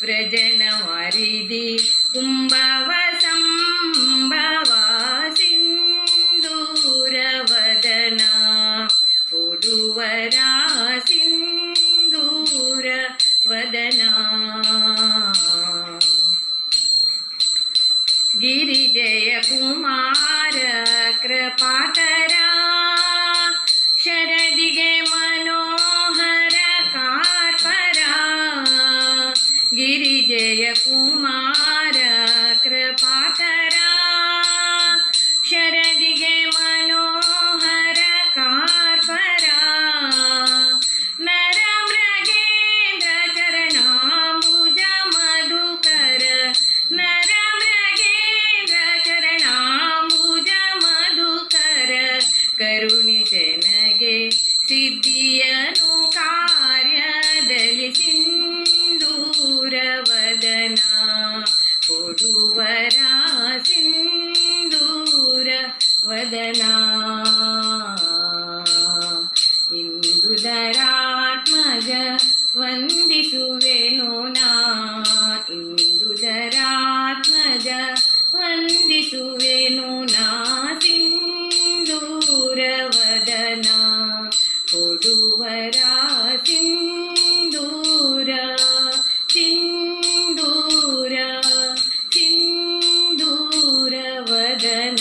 ವ್ರಜನವಾರಿಧಿ ಕುಂಭವ ಸಂಭವ ಸಿಂಧೂರವದನ ಕೊಡುವರ ಸಿಂಧೂರ ವದನ ಗಿರಿಜಯ ಕುಮಾರ ಕೃಪಾಕರ ಶರದಿಗೆ ಮನೋಹರ ಕಾರ್ಪರ ಗಿರಿಜಯ ಕುಮಾರ ಕೃಪಾಕರ ಶರದಿಗೆ ಮನೋಹರ ಕಾರ್ಪರ ನರ ಮೃಗೇಂದ್ರ ಚರಣಾಂಬುಜ ಮಧುಕರ ನರ ಮೃಗೇಂದ್ರ ಚರಣಾಂಬುಜ ಮಧುಕರ ಕರುಣಿಸನಗೆ ಸಿದ್ಧಿಯನು ಕಾರ್ಯದಲ್ಲಿ ಸಿಂಧೂರವದನ ಕೊಡುವರ ಸಿಂಧೂರ ವದನ ಇಂದುಧರಾತ್ಮಜ ವಂದಿಸುವೆನು ನಾ ಇಂದುಧರಾತ್ಮಜ ವಂದಿಸುವೆನು ನಾ ಸಿಂಧೂರವದನ ಕೊಡುವರ ಸಿಂಧೂರ ಸಿಂಧೂರ ಸಿಂಧೂರ ವದನ.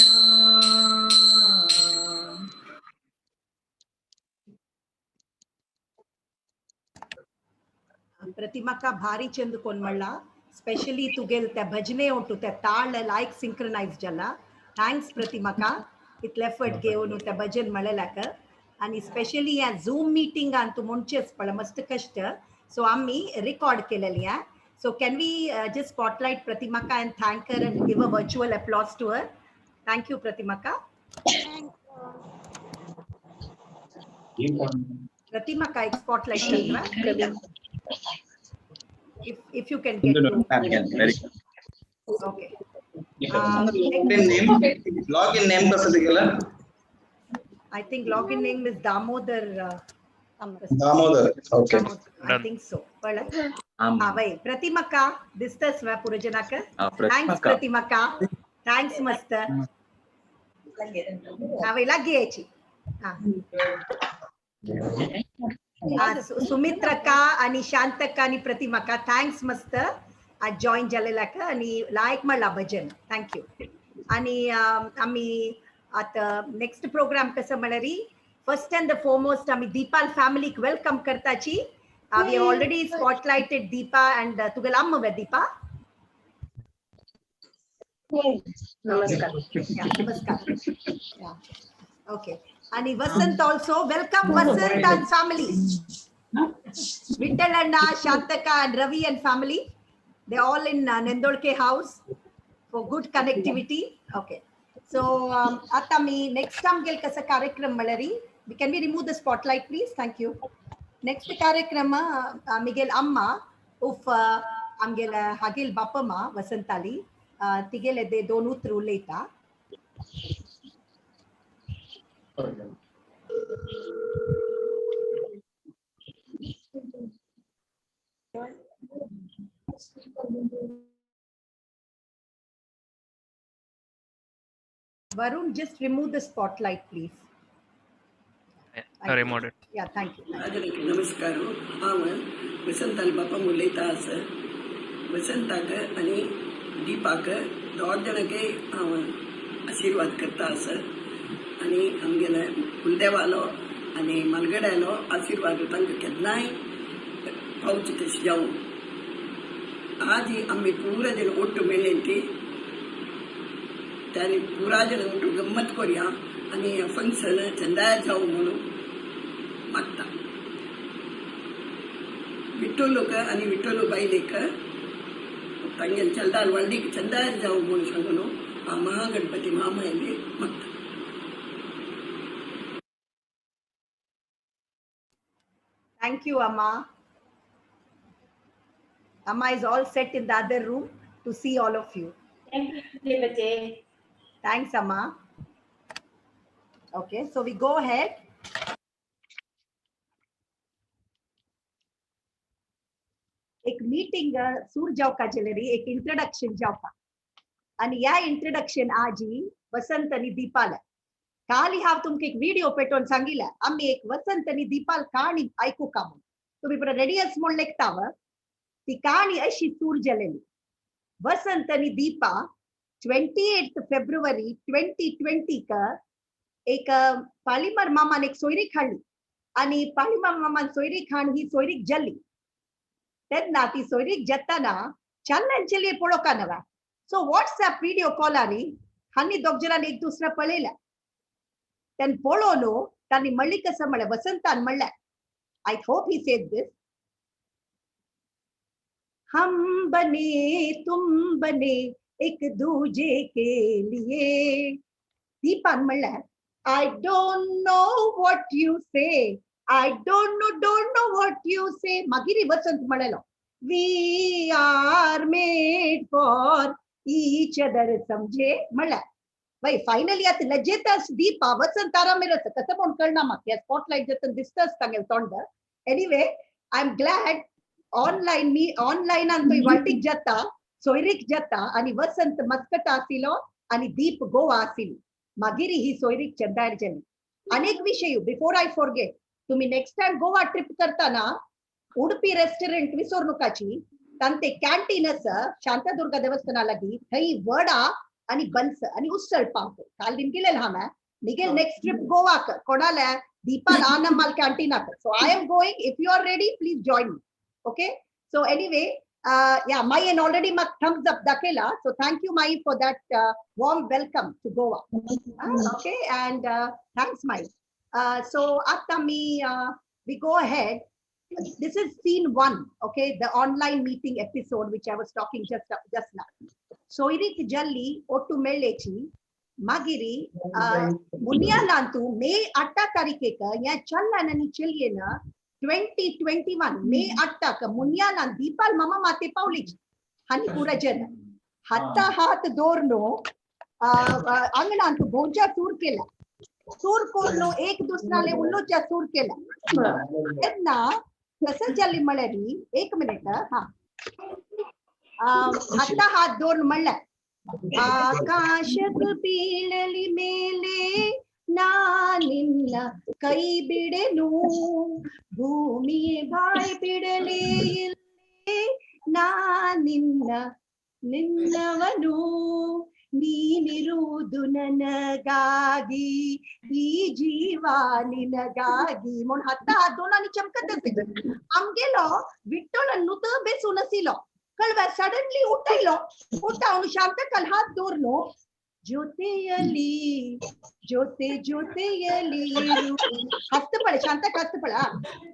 प्रतिमा भारी चंद कोनमल्ला स्पेशली तुगेल त्या भजने उंटू त्या ताळ लायक सिंक्रोनाइज जाला. थँक्स प्रतिमा इतले एफर्ट घेवन त्या भजन मळेलाक आणि स्पेशली ह्या झूम मीटिंग तू म्हणचेच पळय मस्त कष्ट सो आम्ही रिकॉर्ड केलेली आहे. So can we just spotlight Pratima and thank her and give a virtual applause to her. Thank you प्रतिमा. प्रतिमा एक स्पॉटलाइट करना if you can get to okay login name कसा दिला? I think login name is Damodar Damodar okay I think so पळय हां by प्रतिमा दिसतस वा पुरजनाक. Thanks प्रतिमा thanks मस्त हां by लागी यायची हां सुमित्रा आणि शांतका आणि प्रतिमा थँक्स मस्त आज जॉईन झालेला आणि लायक म्हणला भजन थँक्यू. आणि आम्ही आता नेक्स्ट प्रोग्राम कसं म्हणरी फर्स्ट अँड द फॉरमोस्ट आम्ही दीपाल फॅमिलीक वेलकम करताची. We have already spotlighted Deepa and तुगेला अम्म वे दीपा नमस्कार नमस्कार ओके. आणि Vasant also welcome Vasant and family. Vittal and Shantaka and Ravi and family they all in Nendolke house for good connectivity. Okay so आता मी next time गेल कसा कार्यक्रम मळरी can we remove the spotlight please thank you. next कार्यक्रम मिगेल अम्मा उफ आमगेल हागेल बापमा वसंताली तिगेले दे दोन उतर उलयता. Varun, just remove the spotlight, please. Removed it. Yeah, thank you. नमस्कार हांव वसंताल बापा उलयता सर. वसंताक आनी दीपाक दोग जाणांके हांव आशिर्वाद करता सर. आनी आमगेले कुलदेवालो आनी मलगड्यालो आशिर्वाद तांकां केन्नाय पावचे तशें जावं. आज आमी पुरा जन ಒಟ್ಟು मेळ्ळेंती त्याने पुरा जन ಒಟ್ಟು गम्मत करूया आनी फंक्शन चंदाय जावं म्हणून मागता. विठ्ठलोक आनी विठ्ठलो बायलेक तांगेल चलदार वाडीक चंदाय जावं म्हणून सांगून आ महागणपती महामायेले मागता. Thank you, Amma. Amma is all set in the other room to see all of you. Thank you, bache. Thanks, Amma. Okay, so we go ahead. एक मीटिंग सूर जाव का जलेरी एक इंट्रोडक्शन जाव का आणि या इंट्रोडक्शन आजी वसंत आणि दीपाला काली हाव तुमके एक व्हिडिओ पेटवून सांगितलं आम्ही एक वसंत आणि दीपाल कहाणी ऐकू का म्हणून तुम्ही बरं रेडी असं म्हणून लेखताव ती कहाणी अशी सूर जलेली वसंत आणि दीपा 28 फेब्रुवारी 2020 का एक पालीमर मामान एक सोयरी खाल्ली आणि पालीमर मामान सोयरी खाण ही सोयरीक जल्ली तेन्ना ती सोयरीक जेताना चल्ले पळो का नवा सो व्हॉट्सएप व्हिडिओ कॉल आनी हानी दोग जणांनी एक दुसरा पळयला तेन पळोवन तांणी म्हणली कसं म्हणलें वसंतान म्हणलें I hope he said this हम बने तुम बने एक दूजे के लिए दीपान म्हणलें I don't know what you say. I don't know what you say. मागिरी वसंत म्हणलो We are made for each other समझे म्हणला भाई फायनली आता लज्जेतच दीपा वसंत आराम मिळत कसं पण कळना मग या स्पॉटलाइट जतन दिसतच तांगेल तोंड anyway I am glad online me online आणतोय वाटीक जाता सोयरीक जाता आणि वसंत मस्कट आसिलो आणि दीप गोवा आसिली मागिरी ही सोयरीक चंदार जली अनेक विषय बिफोर आय फॉरगेट तुम्ही नेक्स्ट टाइम गोवा ट्रिप करताना उडपी रेस्टॉरंट विसरनुकाची तांते कॅन्टीन आसा शांतादुर्गा देवस्थाना लागी थंय वडा आणि बन्स आणि उसळ पाव काल दिन गेलेल हांव निगेल नेक्स्ट ट्रिप गोवा कोणाला दीपा आनमाल कॅन्टीनाक so I am going if you are ready please join me okay so anyway yeah, Mai and already my thumbs up dakela. So thank you, Mai, for that warm welcome to Goa. Okay, and thanks, Mai. So after me, we go ahead. This is scene 1. Okay, the online meeting episode which I was talking just now. Soirik Jalli Otu Melechi Magiri Munyalantu May 8 तारीखेक या चल्लाननी चलियेना 2021 मे 8 मुनियाला दीपाल मामा माते पावलीची हानी पुरा जन हाता हात दोरनो अंगणांत भोजा सूर केला सूर कोरनो एक दुसराले उल्लोचा सूर केला तेन्ना कसं जल्ली मळरी एक मिनिट हा हाता हात दोर म्हणला आकाशक पीळली मेले ನಾನಿನ್ನ ಕೈ ಬಿಡೆನು ಭೂಮಿ ಬಾಯ್ ಬಿಡಲೇ ಇಲ್ಲೇ ನಾನಿನ್ನ ನಿನ್ನವನು ನೀನಿರುವುದು ನನಗಾಗಿ ಈ ಜೀವ ನಿನಗಾಗಿ म्हणून हाता हात दोनांनी चमकत असे आमगेलो विठ्ठल नुत बेसून असिलो कळवा सडनली उठयलो उठावन शांतकाल हात दोरनो ಜೊತೆಯಲಿ ಜೊತೆಯಲಿ ಹಸ್ತಪಳ ಶಾಂತ ಹಸ್ತಪಳ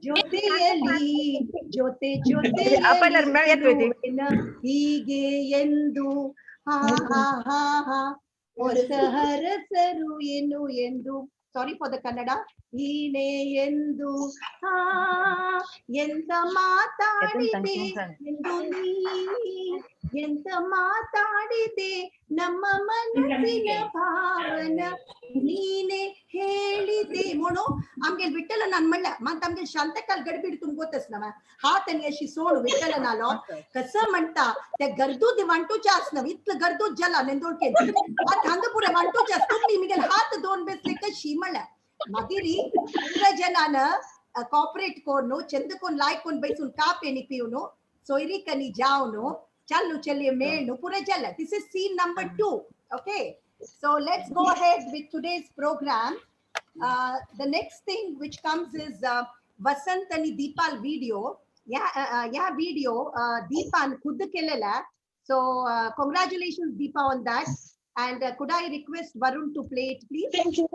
ಜೊತೆಯಲಿ ಹೀಗೆ ಎಂದು ಹಾ ಹಾ ಹಾ ಹಾ ಹೊಸ ಹರಸರು ಏನು ಎಂದು ಸಾರಿ ಫಾರ್ ದ ಕನ್ನಡ ನೀನೇ ಎಂದು ಹಾ ಎಂತ ಮಾತಾಡಿದೆ ಎಂದು ನೀ ಎಂತ ಮಾತಾಡಿದೆ ನಮ್ಮ ಮನಸ್ಸಿನ ಭಾವನ ನೀನೆ ಹೇಳಿದೆ म्हणून आमगेल विठ्ठलनान म्हणला मग आमगेल शांतकाल गडबीड तुम गोतस ना हात आणि अशी सोड विठ्ठलनालो कसं म्हणता त्या गर्दूत वांटूच्या असणं इतलं गर्दूत जला नेंदोळके थांदपुरे वांटूच्या तुम्ही मिगेल हात दोन बेसले कशी म्हणला मागिरी जनान कॉपरेट कोण चंदकोन लायकोन बैसून का पेनी पिऊनो सोयरी कनी जावनो चलो चलिए मेल पूरे चल this is scene number 2 okay so let's go ahead with today's program the next thing which comes is Vasant and Deepal video yeah video Deepan khud kelela so congratulations Deepa on that and could I request Varun to play it please thank you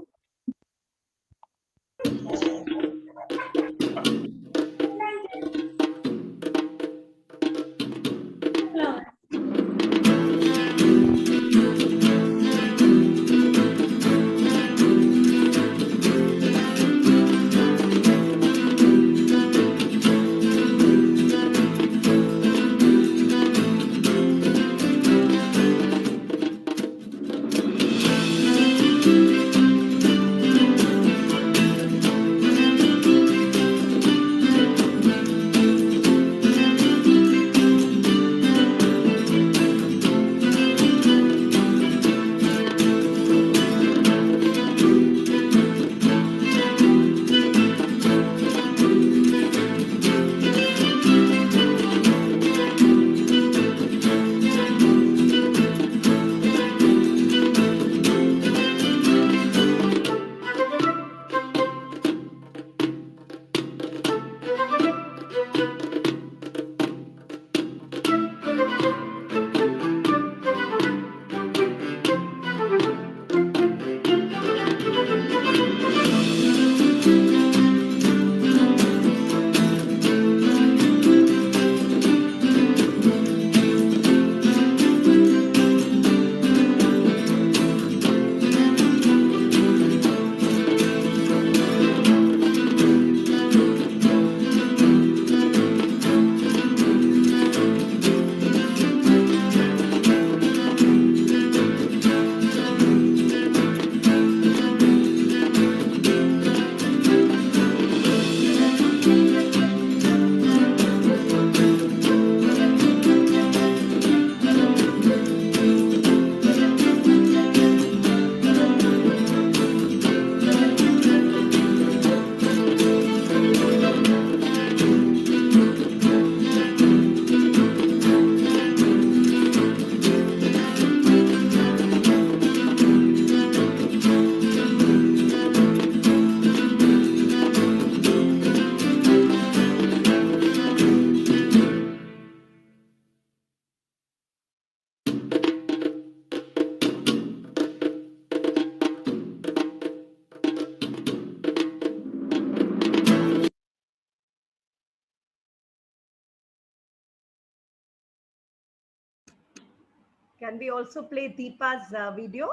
Can we also play Deepa's video?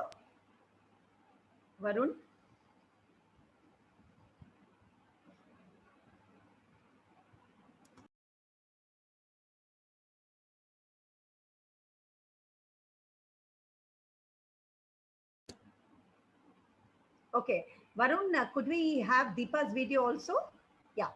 Varun? Okay, Varun, could we have Deepa's video also? Yeah.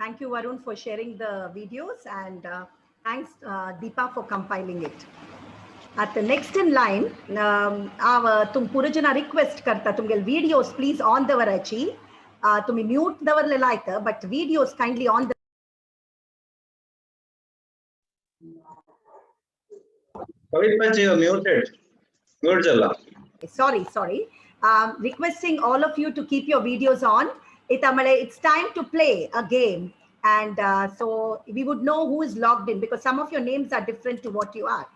Thank you, Varun, for sharing the videos, and thanks, Deepa, for compiling it. At the next in line, तुम पूरे जना request करता तुमगे videos please on the वराची, तुम्ही mute the वरले लायता, but videos kindly on the. Kavit Panch, you are muted. Mute jalla. Sorry. Requesting all of you to keep your videos on. It's time to play a game, and so we would know who is logged in because some of your names are different to what you are.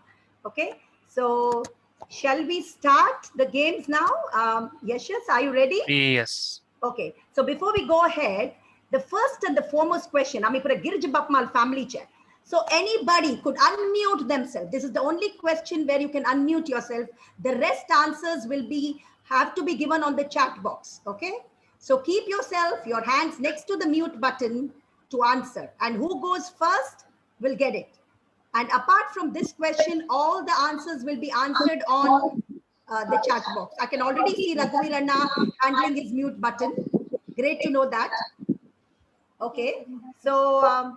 Okay, so shall we start the games now? Yes, are you ready? Yes. Okay, so before we go ahead, the first and the foremost question, I mean, for a Girij Bapmal family chat. So anybody could unmute themselves. This is the only question where you can unmute yourself. The rest answers will have to be given on the chat box. Okay. So keep your hands next to the mute button to answer. And who goes first will get it. And apart from this question, all the answers will be answered on the chat box. I can already see Raghuveer Anna handling his mute button. Great to know that. Okay. So...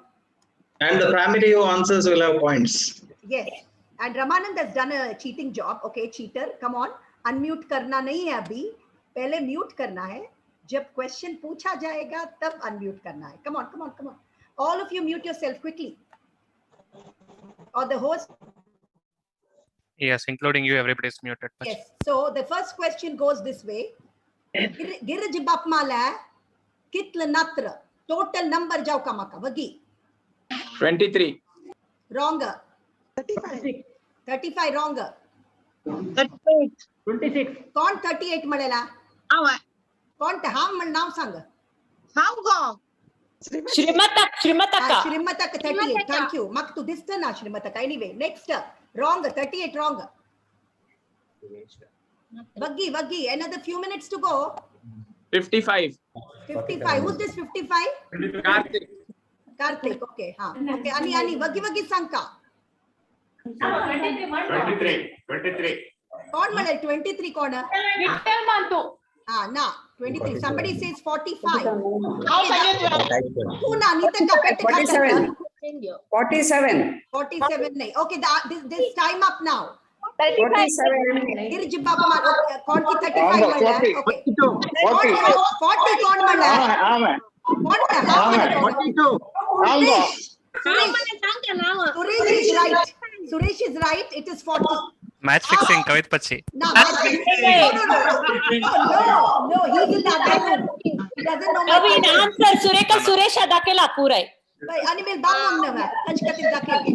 And the primary answers will have points. Yes. And Ramanand has done a cheating job. Okay, cheater, come on. Unmute करना नहीं है अभी. पहले mute करना है. जब question पूछा जाएगा तब unmute करना है. Come on. All of you mute yourself quickly. Or the host. Yes, including you, everybody is muted. Yes. So the first question goes this way. Girij Bapmala kitla natra. Total number जाओ kamaka. Vagi. 23. Wronger. 35 wronger. 38. 26. कौन 38 मळेला? आवा. कौन ते हाम नाव सांग. Hong Kong. Shrimataka. Shrimataka 38. Thank you. Maktu this turn Shrimataka. Anyway, next wrong 38 wrong. Vaggi, another few minutes to go. 55. 55. Who's this 55? Karthik. Karthik. Okay. Okay. Ani. Vaggi Sanka. 23. Kaun madal 23 kaun? Vittal Mantu. Na 23. Somebody says 45. How can you Who na Nitaka pet 47. 47. 47 nahi. Okay, this time up now. 47. Girj Baba kaun ki 35 mala. Okay. 40. 40 kaun mala. Kaun 42. Suresh is right. Suresh is right. It is 40. Match fixing, Kavit Pachi. No. He's in the other room. He doesn't know. Naveen, answer Suresha Dakela Purai. Animal bam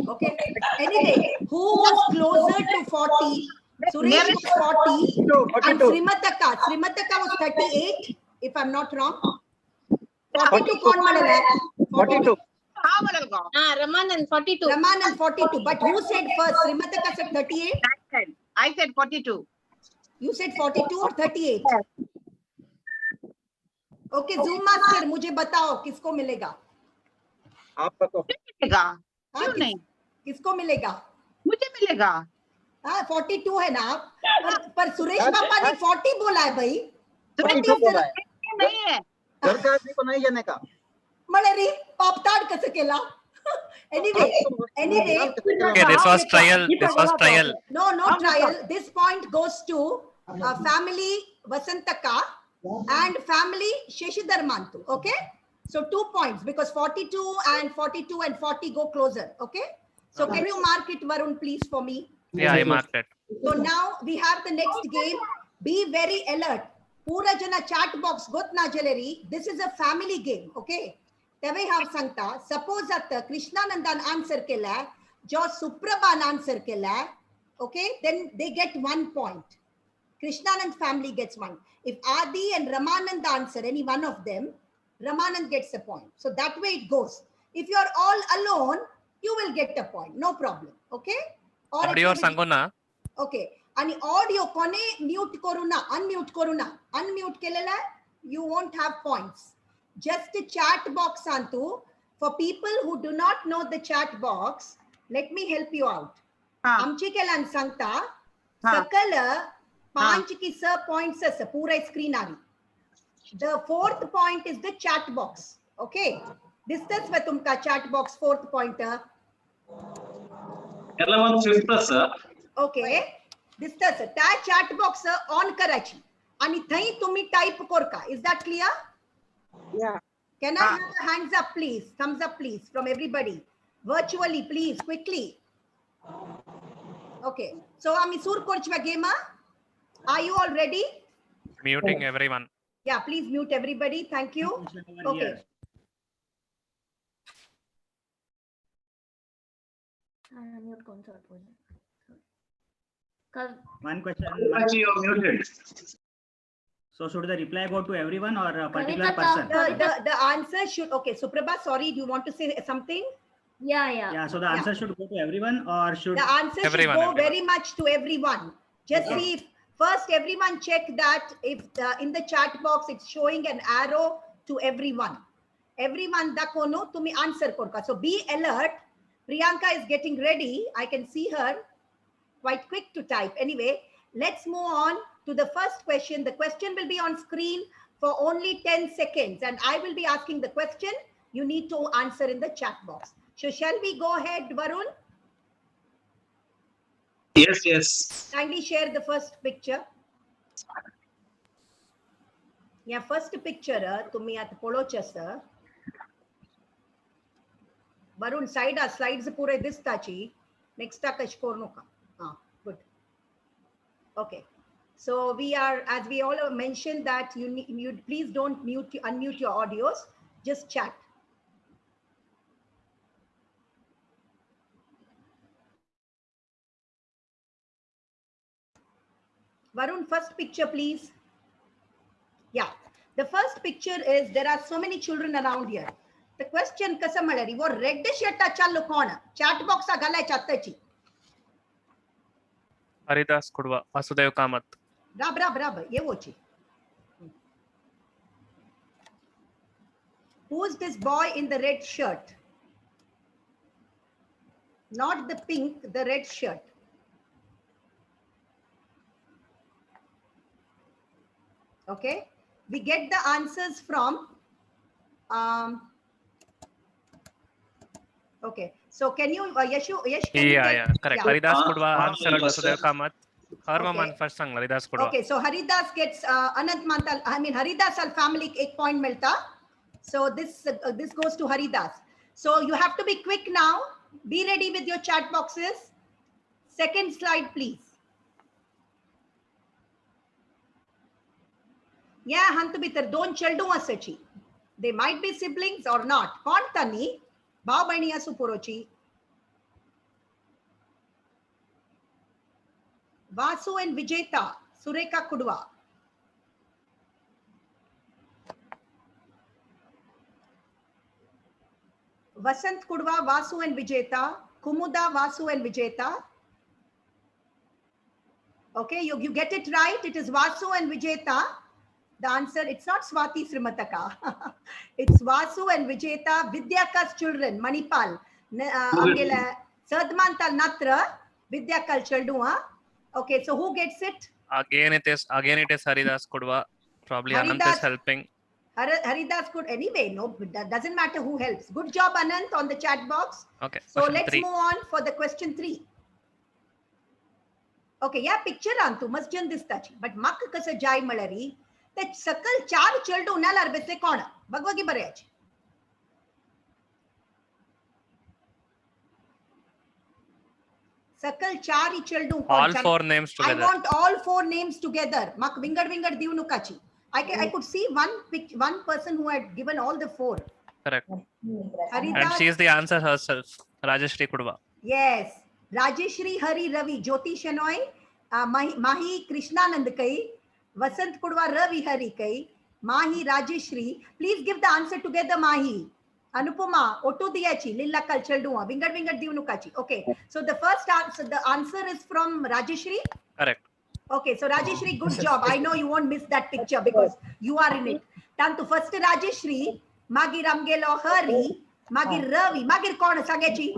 okay. Anyway, who was closer to 40? Suresh was 40 and Srimataka was 38, if I'm not wrong. 42 kaun madala? 42. Ramanand 42. Ramanand 42. But who said first? Srimataka said 38. I said 42. You said 42 or 38? Okay, Zoom master, मुझे बताओ किसको मिलेगा? आपको मिलेगा क्यों नहीं? किसको मिलेगा? मुझे मिलेगा। 42 है ना? पर सुरेश बाबा ने 40 बोला है भाई। 42 बोला है। नहीं है। घर का आदमी को नहीं जाने का। मलेरी पापताड़ कैसे केला? Anyway. Okay, this was trial. No trial. This point goes to family Vasantaka and family Sheshidhar Mantu. Okay. So 2 points because 42 and 40 go closer. Okay. So can you mark it, Varun, please, for me? Yeah, I marked it. So now we have the next game. Be very alert. Pura jana chat box got na jaleri. This is a family game. Okay. Tave have Sankta. Suppose that Krishnanandan answer kela, jo Suprabhan answer kela. Okay. Then they get 1 point. Krishnanand family gets 1. If Adi and Ramanand answer any one of them, Ramanand gets a point. So that way it goes. If you are all alone, you will get a point. No problem. Okay. Audio Sangona. Okay. And audio kone mute koruna, unmute koruna. Unmute kelela, you won't have points. Just a chat box, Santu. For people who do not know the chat box, let me help you out. Amchi kelan Sankta, Sakala, Panch ki sir points as a pura screen avi. The 4th point is the chat box. Okay. This is where tumka chat box 4th pointer. Okay. This is the chat box on karachi. Ani thai tumi type korka. Is that clear? Yeah. Can I have a hands up, please? Thumbs up, please, from everybody. Virtually, please, quickly. Okay. So, Amisur Korchva Gema, are you all ready? Muting everyone. Yeah, please mute everybody. Thank you. Okay. One question. You're muted. So should the reply go to everyone or a particular person? The answer should, okay, Suprabha, sorry, do you want to say something? Yeah, so the answer should go to everyone or should... The answer should go very much to everyone. Just see if, first everyone check that if in the chat box it's showing an arrow to everyone. Everyone da kono tumi answer korka. So be alert. Priyanka is getting ready. I can see her quite quick to type. Anyway, let's move on to the first question. The question will be on screen for only 10 seconds and I will be asking the question. You need to answer in the chat box. So shall we go ahead, Varun? Yes. Kindly share the first picture. Yeah, first picture, tumi at polocha sir. Varun, slides pure this tachi. Next takash kornoka. Good. Okay. So we are, as we all have mentioned that you please don't unmute your audios, just chat. Varun, first picture, please. Yeah. The first picture is, there are so many children around here. The question कसं म्हळरी वो red shirt चालू कोण chat box घालायच्या आत्ताची Haridas Kudva, Vasudev Kamath. रब ये वोची Who's this boy in the red shirt? Not the pink, the red shirt. Okay, we get the answers from okay, so can you Yashu can you Yeah, correct. Haridas Kudva Ah, answered yes, Vasudev sir. Kamath. Harma Okay. man first sang Haridas Kudva. Okay, so Haridas gets Anant Mantal. I mean Haridas al family 1 point milta. So this goes to Haridas. So you have to be quick now. Be ready with your chat boxes. Second slide, please. Yeah, hantu bitar don cheldu asachi. They might be siblings or not. Kon tani bhav baniya suporochi. Vasu and Vijeta, Sureka Kudwa. Vasant Kudwa, Vasu and Vijeta. Kumuda, Vasu and Vijeta. Okay, you get it right. It is Vasu and Vijeta. The answer, it's not Swati Srimataka. It's Vasu and Vijeta, Vidyaka's children, Manipal. Angela, Sadmantal Natra, Vidyakal Chaldua. Okay, so who gets it? Again it is Haridas Kudva. Probably Anant Haridas. is helping. Haridas could anyway, no, that doesn't matter who helps. Good job, Anant, on the chat box. Okay. So question let's 3. move on for the question 3. Okay, yeah, picture antu masjan distachi. But mak kasa jai malari. That sakal 4 childu nalar besle kona. Bhagwagi baryachi. Sakal 4 childu. All 4 names I together. want all 4 names together. Mak vingar divnu kachi. I could see one person who had given all the 4. Correct. And Haridas. she is the answer herself. Rajeshri Kudva. Yes. Rajeshri Hari Ravi Jyoti Shenoy, Mahi Krishnanand Kai, Vasant Kudwa Ravi Hari Kai, Mahi Rajeshri. Please give the answer together, Mahi. Anupama, Otu Diyachi, Lilla Kalchal Dua, Vingar Divnukachi. Okay. So the first answer, the answer is from Rajeshri. Correct. Okay, so Rajeshri, good job. I know you won't miss that picture because you are in it. Tantu first Rajeshri, Magi Ramgelo Hari, Magi Ravi, Magi Kona Sagechi.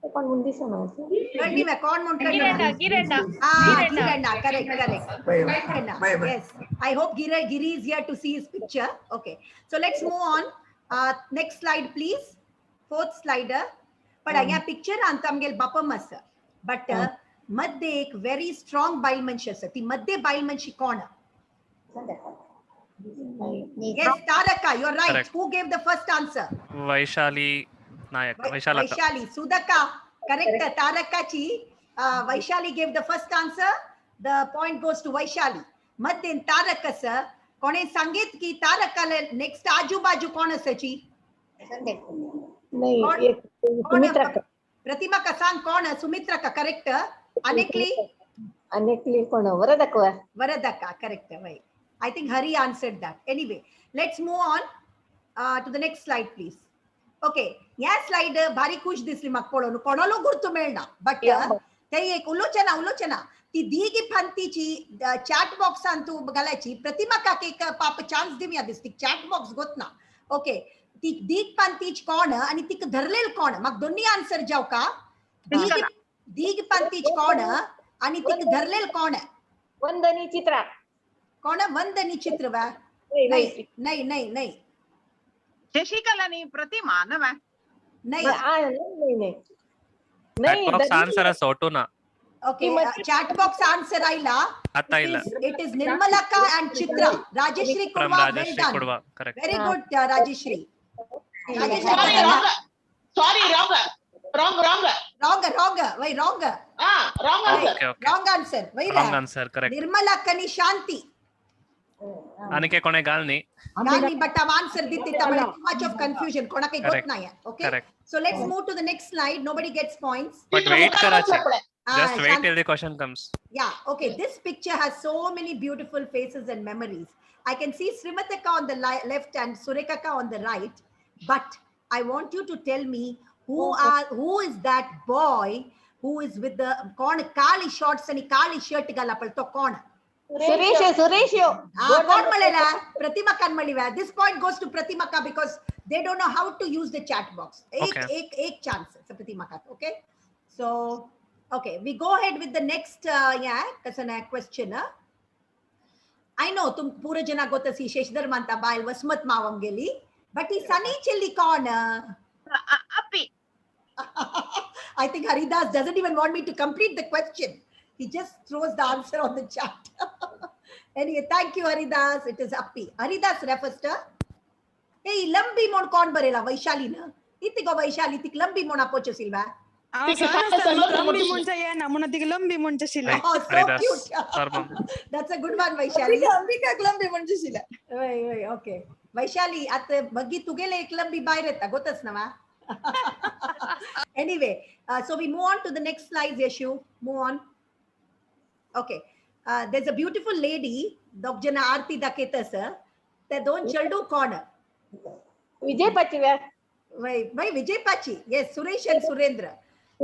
Kaldi mein kaun mon Girenda. Ah, Girenda, correct. Yes, I hope Giri is here to see his picture. Okay, so let's move on. Next slide, please. 4th slider. But I picture antamgel bapa masa. But मध्ये एक very strong बाईलमनशी असते ती मध्ये बाईलमनशी कोण Yes, Taraka, you're right. Correct. Who gave the first answer? Vaishali Nayak. Vaishalata. Vaishali. Sudaka. Correct. Tarakachi. Vaishali gave the first answer. The point goes to Vaishali. Madin Taraka sir. Kone Sangit ki Taraka next Aju Baju kona sachi? Pratima ka sang kona? Sumitra ka correct. Anekli कोण वरदकवा Varadaka, correct. Right. I think Hari answered that. Anyway, let's move on to the next slide, please. Okay, yeah, slide bhari khush disli makpolo konalo gurtu melna. But te ek ulochana ti digi phantichi chat box antu galachi Pratima ka ke papa chance dimya disti chat box gotna. Okay, ti dig pantich kona ani tik dharlel kona mag donni answer jaw ka dig pantich kona आणि तिक धरलेल कोण आहे वंदनी चित्रा कोण वंदनी चित्र वा नाही शशिकला नहीं प्रतिमा न मैं नाही Chat box answer is Otuna. Okay chat box answer आईला आता इला. इट इज निर्मलका and Chitra Rajeshri From Kudva well Rajeshri done Kudva. Correct. very good Rajeshri Sorry, wrong. why wrong Wrong answer. Okay. wrong answer why Wrong answer. Correct. Nirmala कनी शांति Anike kone galni. Gandhi, but I've answered it. Too much of confusion. Correct. Okay. Correct. So let's move to the next slide. Nobody gets points. But wait, Karachi. Just wait Shant- till the question comes. Yeah. Okay. This picture has so many beautiful faces and memories. I can see Srimataka on the left and Surekaka on the right. but I want you to tell me who is that boy who is with the kali shorts and kali shirt gala palto kon? Suresh. Kon malela Pratima kan maliva. This point goes to Pratima ka because they don't know how to use the chat box. Ek chance sa Pratima ka. Okay, so okay, we go ahead with the next question. I know तुम पूरे जना गोतसी शेषधर मानता बायल वसमत मावम गेली, but he sunny chilli corner. Appi. I think Haridas doesn't even want me to complete the question. He just throws the answer on the chat. Anyway, thank you Haridas. It is Appi. Haridas refers to. Hey, lambi mon kon barela Vaishali na. Itigo Vaishali tik lambi mon apoche silva. Oh, so cute. That's a good one, Vaishali. Okay. Vaishali, at the bagi tugele ek lambi bayreta gotas nama. Anyway, so we move on to the next slide, Yeshu. Move on. Okay. There's a beautiful lady, Dokjana Aarti Daketa sir. They don't chaldu corner. Vijay Pachi where? Why Vijay Pachi? Yes, Suresh and Surendra. I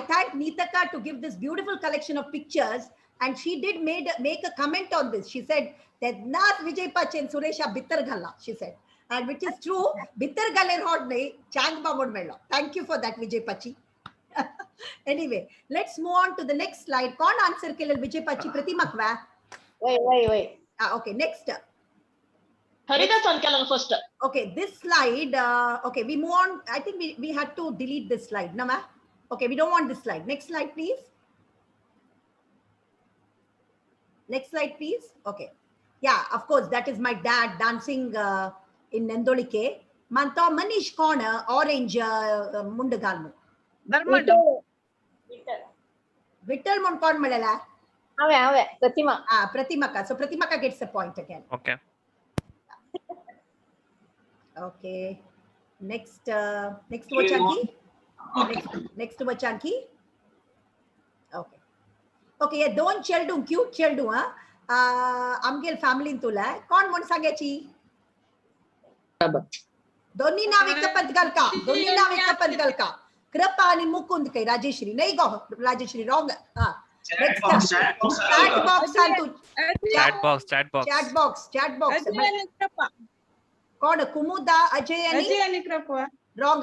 thank Neetaka to give this beautiful collection of pictures, and she did make a comment on this. She said that not Vijay Pachi and Suresha Bittar Galla, she said. And which is true. Bittar Galler hot nahi, Chang Bamod Melo. Thank you for that, Vijay Pachi. Anyway, let's move on to the next slide. Kon answer ke liye Vijay Pachi Pratima kva? Wait. Okay, next. Haridas Ankalan first. Okay, this slide, okay, we move on. I think we had to delete this slide. No, ma? Okay, we don't want this slide. Next slide, please. Next slide, please. Okay. Yeah, of course, that is my dad dancing in Nandolike. Manto Manish corner, orange mundagalmu. Dharmadu. Vittal mon kon malala. Ave, Pratima. Pratimaka. So Pratimaka gets the point again. Okay. Okay. Next Vachanki. Next Vachanki. Okay. Okay, yeah, don't cheldu, cute cheldu, Amgel family in tula. Kon mon sangechi? Donni naam ekapad galka. Krapa ani mukund kai Rajeshri. Nahi go Rajeshri wrong. Next Chat box. Kon Kumuda Ajay ani wrong.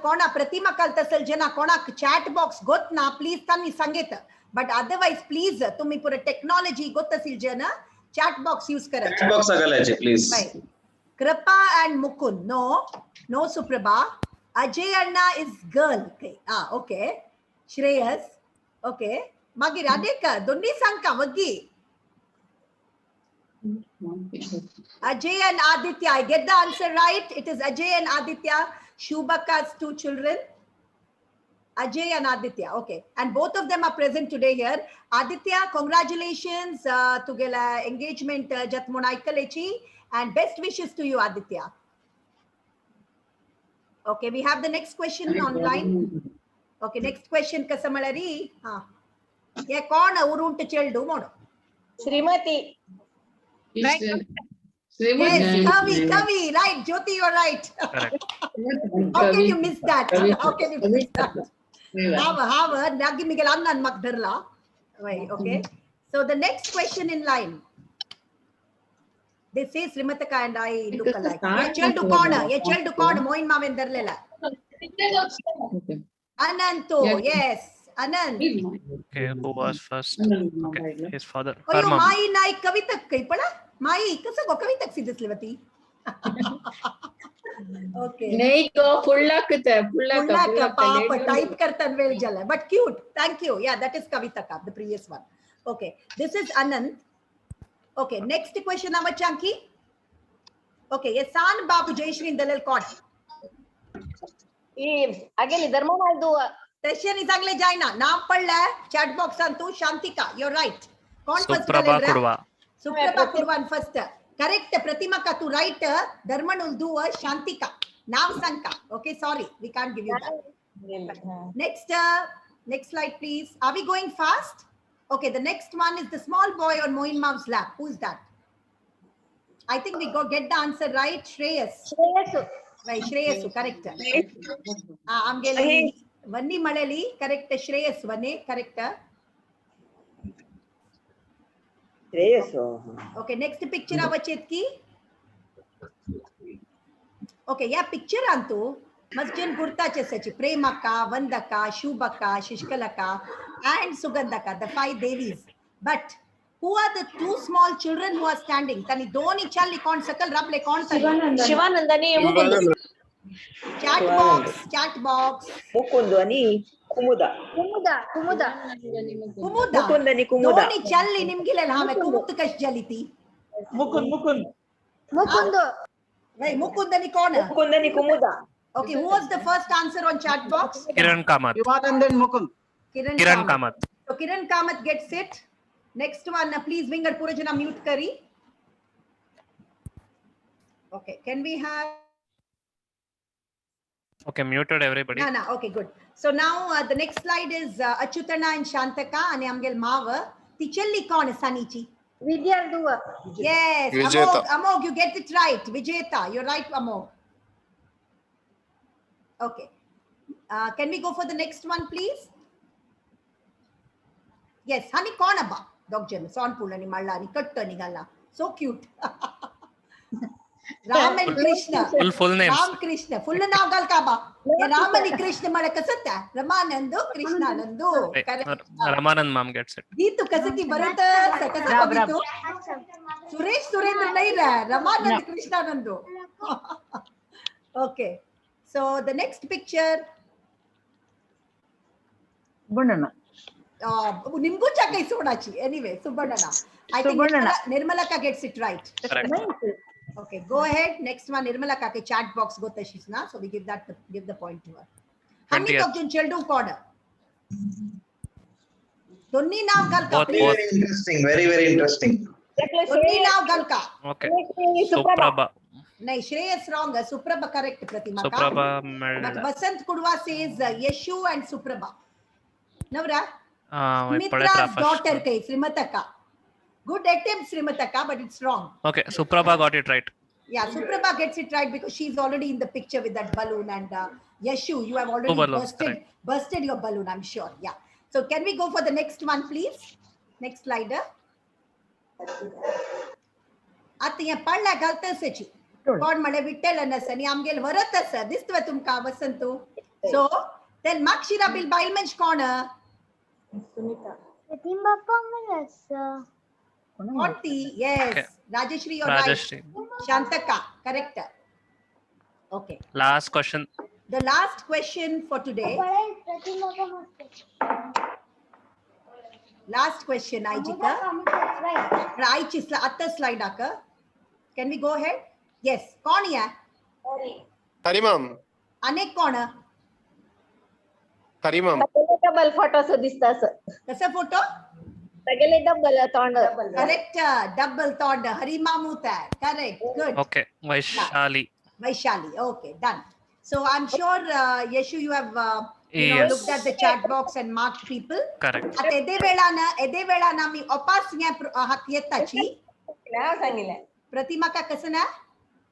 Kona Pratima kaltasal jana kona chat box gotna please tani sangeta. But otherwise please tumi pura technology gotasil jana chat box use kara. Chat box agalache please. Right. Kripa and Mukund. No Suprabha. Ajay Anna is girl. Okay. Shreyas. Okay. Magi Radeka. Donni Sanka Vagi. Ajay and Aditya. I get the answer right. It is Ajay and Aditya. Shubhaka's two children. Ajay and Aditya. Okay. And both of them are present today here. Aditya, congratulations to gela engagement Jatmonaikalechi. And best wishes to you, Aditya. Okay, we have the next question online. Okay, next question, Kasamalari. Yeah, kon uruntu cheldu mono. Srimati. Yes, Kavi, right, Jyoti, you're right. How can you miss that? Have Nagi Miguel Annan Magdarla. Right, okay. So the next question in line. They say Srimataka and I look alike. Cheldu corner, Moin Mavendarlela. Ananto, yes. Anand. Okay, who was first? Okay, his father. Oh, you Mai Nai Kavitak Kaipada? Mai, Kasago Kavitak Sidislivati. Okay. Neiko, Pullak, Papa, type kartan vel jala. But cute. Thank you. Yeah, that is Kavitaka, the previous one. Okay. This is Anand. Okay, next question, Amachanki. Okay, yes, San Babu Jayashri in Dalal Court. Again, Dharma Session is Angle Jaina. Naam padla, chat box antu, Shantika. You're right. Suprabha Kurva. Suprabha Kurvan first. Correct, Pratima ka to write, Dharman will do a Shantika. Nav Sanka. Okay, sorry, we can't give you that. Next slide, please. Are we going fast? Okay, the next one is the small boy on Moin Mav's lap. Who is that? I think we go get the answer right. Shreyas. ಶ್ರೇಯಸ್ಸು Right, Shreyasu, correct. Amgeli Vanni Malali, correct. Shreyas Vanni, correct. Okay, next picture avachetki. Okay, yeah, picture antu masjid gurta chesachi Premaka, Vandaka, Shubaka, Shishkalaka and Sugandhaka, the 5 devis. But who are the 2 small children who are standing? Tani doni challi kon sakal rable kon tani. ಶಿವಾನಂದನಿ Mukunda Chat box. Mukund ಅನಿ Kumuda Kumuda Kumuda Kumuda. ಮುಕುಂದನಿ Kumuda Doni challi nimgile hame kumut kash jaliti. Mukund. Mukund Right, Mukundani corner. ಮುಕುಂದನಿ Kumuda Okay, who was the first answer on chat box? Kiran Kamath. Shivanandan Mukund. Kiran Kiran Kamath. Kamath. So Kiran Kamath gets it. Next one, please Vingar Purajana mute kari. Okay, can we have? Okay, muted everybody. No, okay, good. So now the next slide is Achyutana and Shantaka and Amgel Mava. Tichalli kon Sanichi. ವಿದ್ಯಾರ್ಥುವ Yes, Vijayata. Amog, you get it right. Vijayata, you're right, Amog. Okay. Can we go for the next one, please? Yes, honey Konaba. Dog Jem, Sonpulani Malani, Kattani Gala. So cute. Ram and Krishna. Full names. Ram Krishna. Full naam Galkaba. Ramani Krishna Malakasata. Ramanandu, Krishna Nandu. Wait, Correct. Ramanand ma'am gets it. Geetu Kasati Bharata Sakasa. Suresh Surendra Naira. Ramanand Krishna Nandu. Okay. So the next picture. ಬಣ್ಣನ Nimbu Chaka is Sodachi. Anyway, Subbanana. I think Subbanana. Nirmalaka gets it right. Correct. Okay, go ahead. Next one, Nirmalaka ke chat box go tashishna. So we give the point to her. Honey 20th. Kokjun Cheldu Corner. Donni Nav Galka. Both, please. both. Very interesting. Very, very interesting. Donni Nav Galka. Okay. Suprabha. No, Shreyas wrong. Suprabha correct, Pratimaka. Suprabha But Melda. Vasant Kudwa says Yeshu and Suprabha. Navra? Pade Mitra's first. daughter kai, Srimataka. Good attempt, Srimataka, but it's wrong. Okay, Suprabha got it right. Yeah, Suprabha gets it right because she's already in the picture with that balloon. And Yeshu, you have already Two balloons, bursted your balloon, I'm sure. Yeah. So can we go for the next one, please? Next slider. Atiya palla galta sechi. God male vittel anasani amgel varatas distva tumka vasantu. So then Makshira bil bailmench corner. Conti, yes. Okay. Rajeshri, you're Rajeshri. right. Shantaka, correct. Okay. Last question. The last question for today. Last question, Aijika. Aichisla atta slide aka. Can we go ahead? Yes. Kaun hai? Hari ma'am. Anek kaun hai? Hari ma'am. Double photos ದಿಸ್ತಾಸ Kasa photo? ತಗಲೆ double ತೊಂಡ Correct. Double thought. Harimamuta. Correct. Good. Okay, Vaishali. Vaishali. Okay, done. So I'm sure, Yeshu, you have Yes. looked at the chat box and marked people. Correct. At ede mi opasnya hatyetachi. ನಾವ್ ಸಂಗಿಲ್ಲ Pratima ka kasana?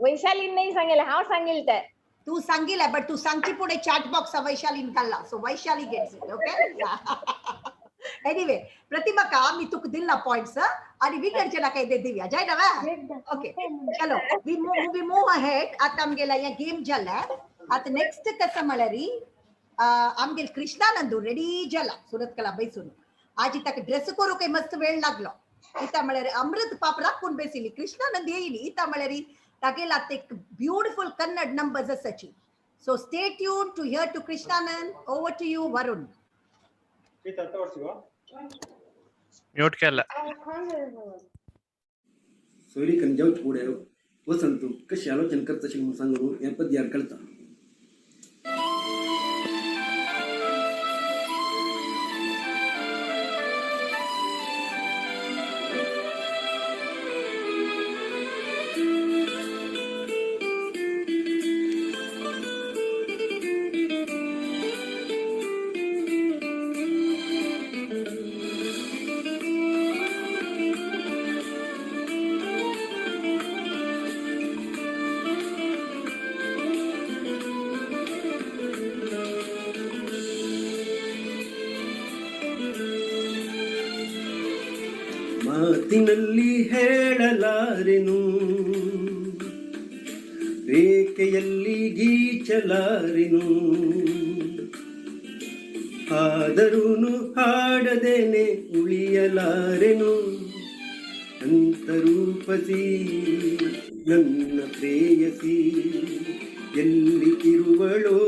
Vaishali ನೈ ಸಂಗಿಲ್ಲ ಹಾವ್ ಸಂಗಿಲ್ತೆ Tu sangila, but tu sangchi pude chat box of Vaishali in Kalla. So Vaishali gets it, okay? Yeah. Anyway, Pratima ka mi tuk dilla points, huh? Ari we can chala kai de divya. Jai na va? Okay. Chalo, we move ahead. At amgela ya game jala. At next kasamalari, amgel Krishna Nandu ready jala. Surat kala bai sunu. Aji tak dress ko ruke mast vel laglo. Ita malari Amrit papra kun basili Krishna Nandi ili ita malari Tagela take beautiful Kannad numbers as such. So stay tuned to hear to Krishnanand. Over to you, Varun. Mute केला. सोयरी kan jauh pude wasantu kashalo jan karta shing musanguru yang pediar kalta ಮಾತಿನಲ್ಲಿ ಹೇಳಲಾರೆನು, ರೇಖೆಯಲ್ಲಿ ಗೀಚಲಾರೆನು, ಆದರೂನು ಹಾಡದೇನೆ ಉಳಿಯಲಾರೆನು. ಅಂತರೂಪಸಿ ನನ್ನ ಪ್ರೇಯಸಿ ಎಲ್ಲಿ ಇರುವಳೋ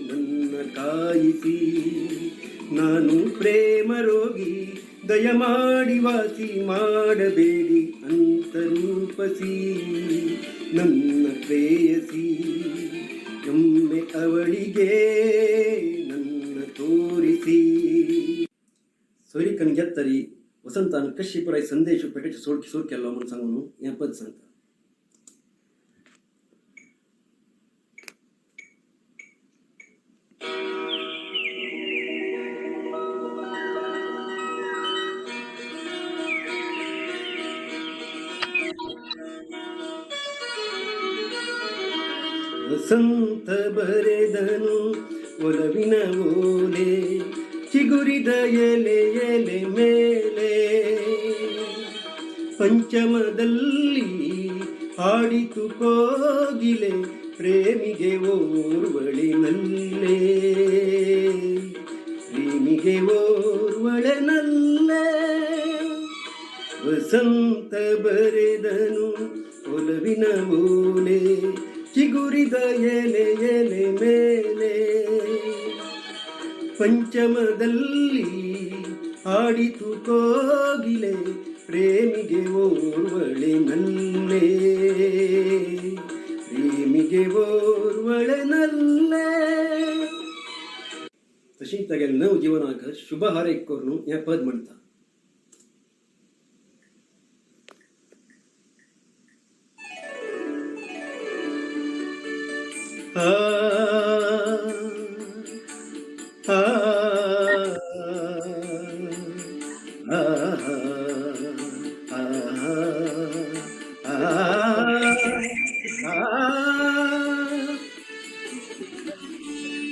ನನ್ನ ಕಾಯಿಸಿ. ನಾನು ಪ್ರೇಮ ರೋಗಿ, ದಯಮಾಡಿ ವಾಸಿ ಮಾಡಬೇಡಿ ಅಂತರೂಪಸಿ ನನ್ನ ಪ್ರೇಯಸಿ. ಒಮ್ಮೆ ಅವಳಿಗೆ ನನ್ನ ತೋರಿಸಿ. सोयरीकन घेतरी वसंतान कशी पुराय संदेश पेटेचे सोडकी सोड केलो म्हणून सांगून हें पद सांगता. ವಸಂತ ಬರೆದನು ಒಲವಿನ ಓಲೆ, ಚಿಗುರಿದ ಎಲೆ ಎಲೆ ಮೇಲೆ, ಪಂಚಮದಲ್ಲಿ ಹಾಡಿತು ಕೋಗಿಲೆ, ಪ್ರೇಮಿಗೆ ಓರ್ವಳಿನಲ್ಲೇ, ಪ್ರೇಮಿಗೆ ಓರ್ವಳನಲ್ಲೇ. ವಸಂತ ಬರೆದನು ಒಲವಿನ ಓಲೆ, ಚಿಗುರಿದ ಎಲೆ ಎಲೆ ಮೇಲೆ, ಪಂಚಮದಲ್ಲಿ ಹಾಡಿತು ಕೋಗಿಲೆ, ಪ್ರೇಮಿಗೆ ಓರ್ವಳಿನಲ್ಲೇ, ಪ್ರೇಮಿಗೆ ಓರ್ವಳನಲ್ಲೇ. तशी तेगेले 9 जीवनाक शुभ हारैक करून हें पद म्हणटा.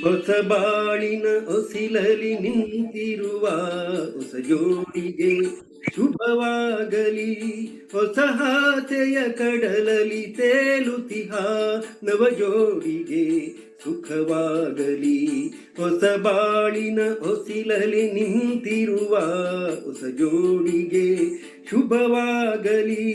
ಹೊಸ ಬಾಳಿನ ಹೊಸಿಲಲಿ ನಿಂತಿರುವ ಹೊಸ ಜೋಡಿಗೆ ಶುಭವಾಗಲಿ, ಹೊಸ ಹಾಸೆಯ ಕಡಲಲಿ ತೇಲುತಿಹ ನವ ಜೋಡಿಗೆ ಸುಖವಾಗಲಿ. ಹೊಸ ಬಾಳಿನ ಹೊಸಿಲಲಿ ನಿಂತಿರುವ ಹೊಸ ಜೋಡಿಗೆ ಶುಭವಾಗಲಿ.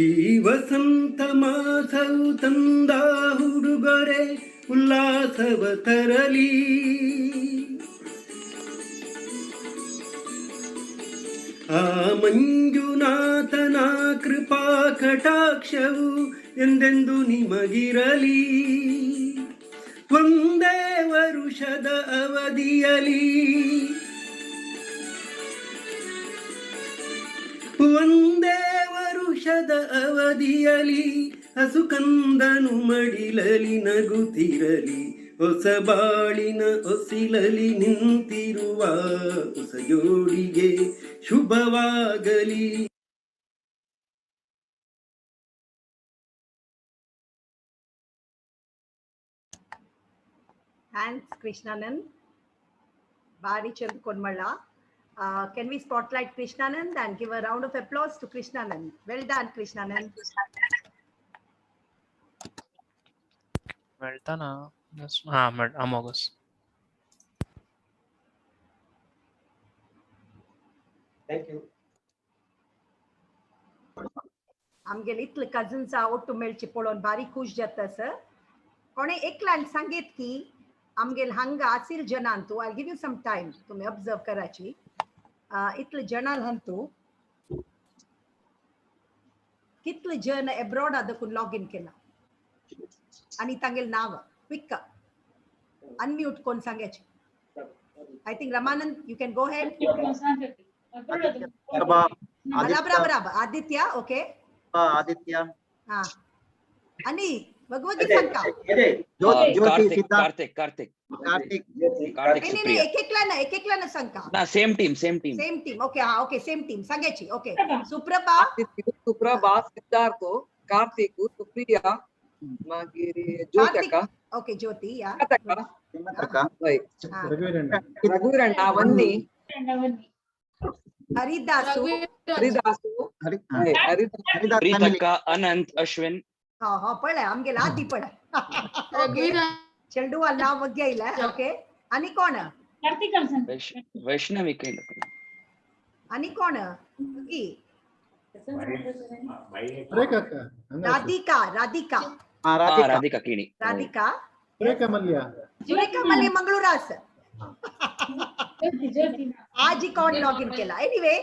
ಈ ವಸಂತ ಮಾಸವು ತಂದ ಹುಡುಗೊರೆ ಉಲ್ಲಾಸವ ತರಲಿ, ಆ ಮಂಜುನಾಥನ ಕೃಪಾ ಕಟಾಕ್ಷವು ಎಂದೆಂದು ನಿಮಗಿರಲಿ. ಒಂದೇ ವರುಷದ ಅವಧಿಯಲಿ, ಒಂದೇ ವರುಷದ ಅವಧಿಯಲಿ, ಹಸುಕಂದನು ಮಡಿಲಲಿ ನಗುತ್ತಿರಲಿ. ಹೊಸ ಬಾಳಿನ ಹೊಸಿಲಲಿ ನಿಂತಿರುವ ಹೊಸ ಜೋಡಿಗೆ ಶುಭವಾಗಲಿ. Thanks, Krishnanand. Bari Chand Konmalla. Can we spotlight Krishnanand and give a round of applause to Krishnanand? Well done, Krishnanand. వెళ్తానా అమోగస్. Thank you. आमगेल इतले कझन्स आवट टू मेळची पळोवन भारी खुश जाता सर. कोणे एकल्यान सांगीत की आमगेल हांगा आसील जनांतू, आय गिव यू सम टाइम तुम्ही ऑब्जर्व कराची. इतले जनाल हंतू कितले जन एब्रॉड आदकून लॉगिन केला आणि तांगेल नाव क्विक अनम्यूट कोण सांगायचे. I think Ramanand you can go head. बराबर आदित्य ओके आदित्य हाँ आणि भगवती संका ज्योति कार्तिक नहीं एक एकला ना संका ना same team same team okay हाँ ओके सेम टीम सांगायची ओके सुप्रभा सिद्धार्थ कार्तिक सुप्रिया मागीर ज्योति ओके ज्योति या रघुवीरण्ण वन्नी हरिदासु प्रीतक्का अनंत अश्विन हाँ पळय आमगेला आदी पळ ओके ಚೆಲ್ಡು ಅಲ್ಲ ಬಗ್ಗೆ ಇಲ್ಲ ಓಕೆ आणि कोण वैष्णवी आणि कोण की राधिका किणी राधिका सुरेखा मल्ली मंगळूरास आज कोण लॉग इन केला anyway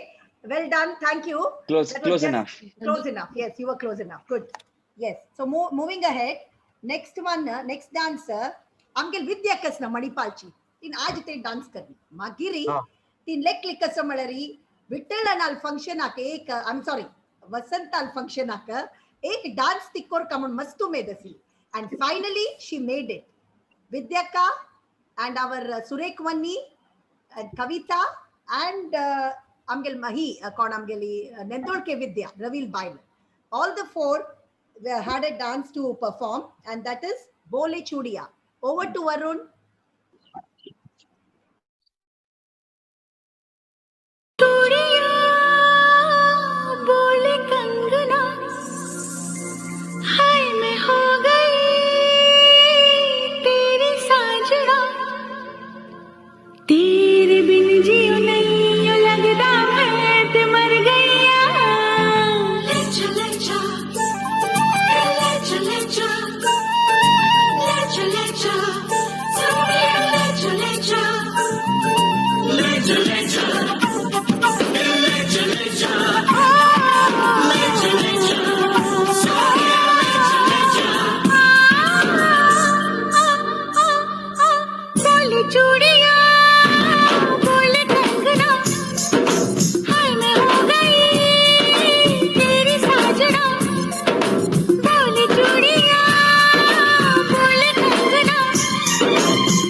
well done thank you close enough yes you were close enough good yes so moving ahead next dancer आमगेल विद्याकस ना मणिपालची तीन आज ते डान्स करनी मागिरी तीन लेक लिकस मळरी विठ्ठल नाल फंक्शन आके एक आई एम सॉरी वसंताल फंक्शन आक एक डान्स तिक्कोर कमन मस्तु मेदसी and finally she made it vidyaka and our surek vanni and kavita and amgel mahi kon amgeli nendolke vidya ravil bail all the four they had a dance to perform and that is bole chudiya over to Varun चूड़िया बोले कंगना हाय मैं हो गई तेरी साजना तेरे बिन जियो नहीं लगता मैं ते मर गईया ले चले जा ले चले जा ले चले जा ले चले जा ले चले जा चूड़िया बोले कंगना हाय मैं हो गई तेरी साजना बोले चूड़िया बोले कंगना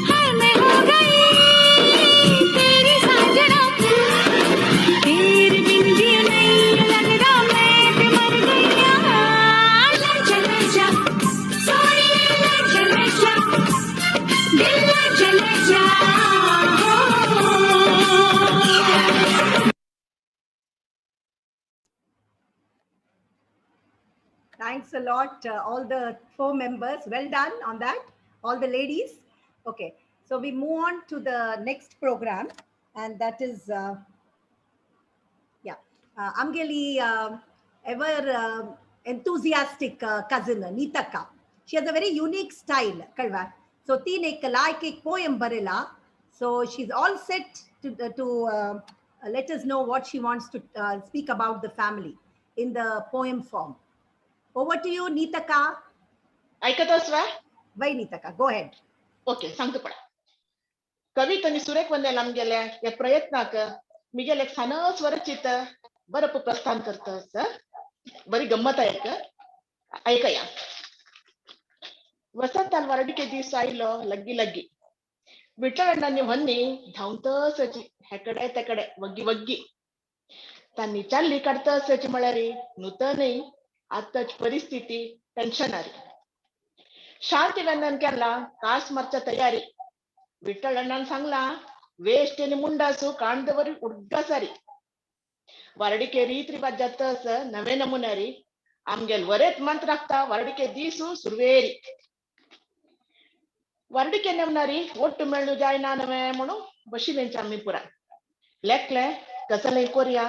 हाय मैं हो गई तेरी साजना तेरे बिन जियो नहीं लगता मैं ते मर गईया ले चले जा सोनी ले चले जा दिल ले चले जा thanks a lot all the four members well done on that all the ladies okay so we move on to the next program and that is amgeli ever enthusiastic cousin Neetaka she has a very unique style kalva so teen ek like ek poem barela so she's all set to let us know what she wants to speak about the family in the poem form over to you Neetaka ऐकतोस वा why Neetaka go ahead okay सांगतो पडा कवितनी सुरेख वंदेला आमगेल्या या प्रयत्नाक मिगेल एक सान स्वरचित बरप प्रस्थान करतस बरी गंमत आहे का ऐकया वसंत वारडिके दिवस आयलो लग्गी विठ्ठलण्णांनी वन्नी धांवतसची हेकडे तेकडे वग्गी तांनी चालली काढतसची म्हळ्यारी नूतनही आताच परिस्थिती टेन्शनारी शांती वंदन केला कास मारच्या तयारी विठ्ठलण्णान सांगला वेस्ट आणि मुंडासू कांदवरी उड्डासारी वारडिके रीत रिवाज जातस नवे नमुनारी आमगेल वरेत मंत्र राखता वारडिके दिसू सुरवेरी वारडिके नेमणारी ಒಟ್ಟು ಮೆಳ್ಳು ಜಾಯ್ನಾನವೇ म्हणू बशिलेंच्या आम्ही पुरा लेखले कसले कोरिया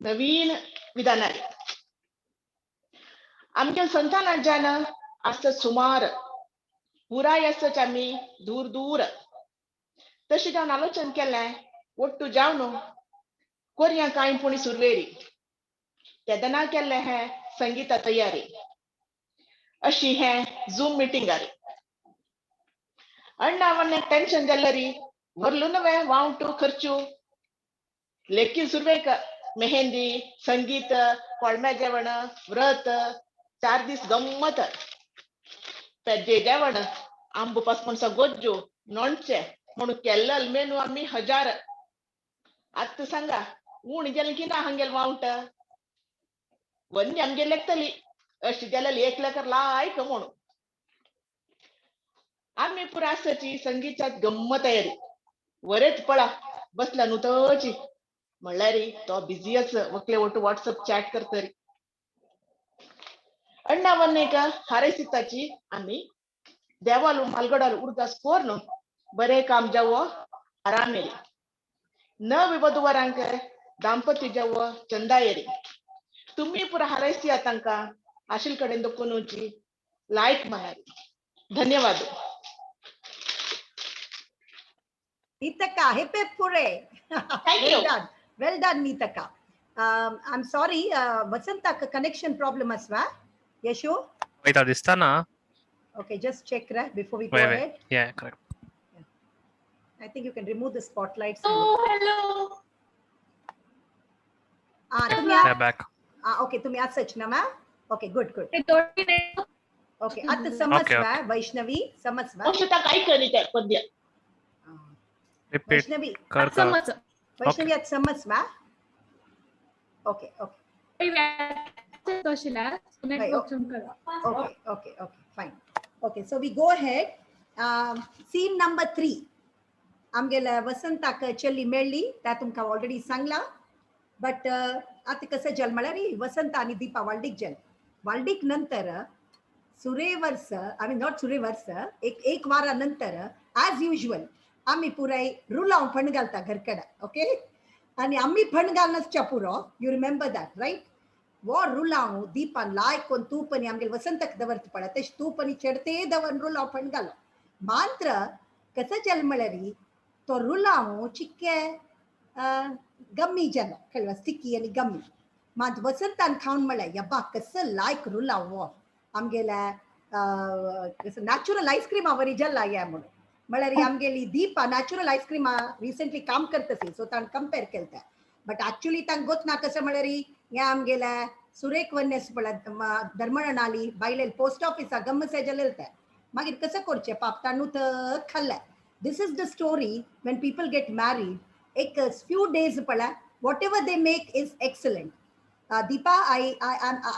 नवीन विधानारी आमच्या संतानात जाण असत सुमार पुराय असतच आम्ही दूर तशी जाऊन आलोचन केले ಒಟ್ಟು जावन कोरिया कांय पुणी सुरवेरी तेदना केले हे संगीता तयारी अशी हे झूम मीटिंगारी अण्णावन्ने टेन्शन जाल्लरी वर्लुनवे वावटू खर्चू लेकिन सुरवेक मेहंदी, संगीत, कोळम्या जेवण, व्रत, 4 दीस गंमत. पेज्जे जेवण, आंबो पसपणसो गोज्जो, लोणचे म्हणून केल्लो मेनू आमी 1000. आतां सांगा उण गेलें की ना हांगेल वावंट वन्नी आमगे लेखतली अशी जाल्यार एक लेकर लायक म्हणून आम्ही पुरा आसाची संगीताची गम्म तयारी वरेच पळा बसला न्हू तची म्हणल्यार तो बिझी आसा वकले वटू व्हॉट्सअप चॅट करतरी अण्णा वन्नेक हारयसिताची आम्ही देवालू मालगडाल उर्गास कोर्न बरे काम जावो आराम येरी नवी वधूवरांक दाम्पत्य जावो चंदा येरी तुम्ही पुरा हारयसिया तांकां आशिल कडेन दोकोनूची लायक म्हणारी धन्यवाद. Nitaka, hip hip hooray. Thank you. Well done, Nitaka. I'm sorry, Vasanta connection problem aswa. Yeshu? Wait, adistana? Okay, just check before we go Wait, ahead. yeah, correct. I think you can remove the spotlights. Oh, hello. Yeah, back. Okay, तुम्ही आज सच ना ma'am. Okay, good. Okay, आता Okay, समजवा Vaishnavi समजवा. औषधा काय करीत पद्य. Repeat. Vaishnavi कर. वैष्णवी आज समजवा. Okay. Okay, fine. Okay, so we go ahead. Scene number 3. आमगेला वसंताक चली मेळ्ळी त्या तुमकां ऑलरेडी सांगला बट आता कसं जल म्हळ्यार वसंत आणि दीपा वाल्डीक जल वाल्डीक नंतर सुरेवर्स आमी नॉट सुरेवर्स एक वारा नंतर ॲज युजल आम्ही पुराय रुलाव फंड घालता घरकडे ओके आणि आम्ही फंड घालनासच्या पुरो यू रिमेंबर दॅट राईट वो रुलाव दीपान लायक कोण तूपनी आमगे वसंतक दवरत पडा तशें तूपनी चेडते दवर रुलाव फंड घालो मात्र कसं जल म्हळ्यार तो रुलाव चिक्के गम्मी जलो कळवा स्टिकी आणि गम्मी मात वसंतान खाऊन म्हळ्या यब्बा कसं लायक रुलाव वो आमगेला नॅचरल आईस्क्रीम आवरी जल्ला या म्हणून म्हळ्यार आमगेली दीपा नॅचरल आईस्क्रीम रिसेंटली काम करतसी सो ताण कंपेर केलता बट ॲक्च्युली तांकां गोत ना कसं म्हळ्यार या आमगेला सुरेख वन्नेस पळय धर्मण नाली बायलेल पोस्ट ऑफिसा गम्म सेजलेलता मागीर कसं करचें पाप ताणू तर खाल्लें This is the story when people get married. A few days pala, whatever they make is excellent. Deepa,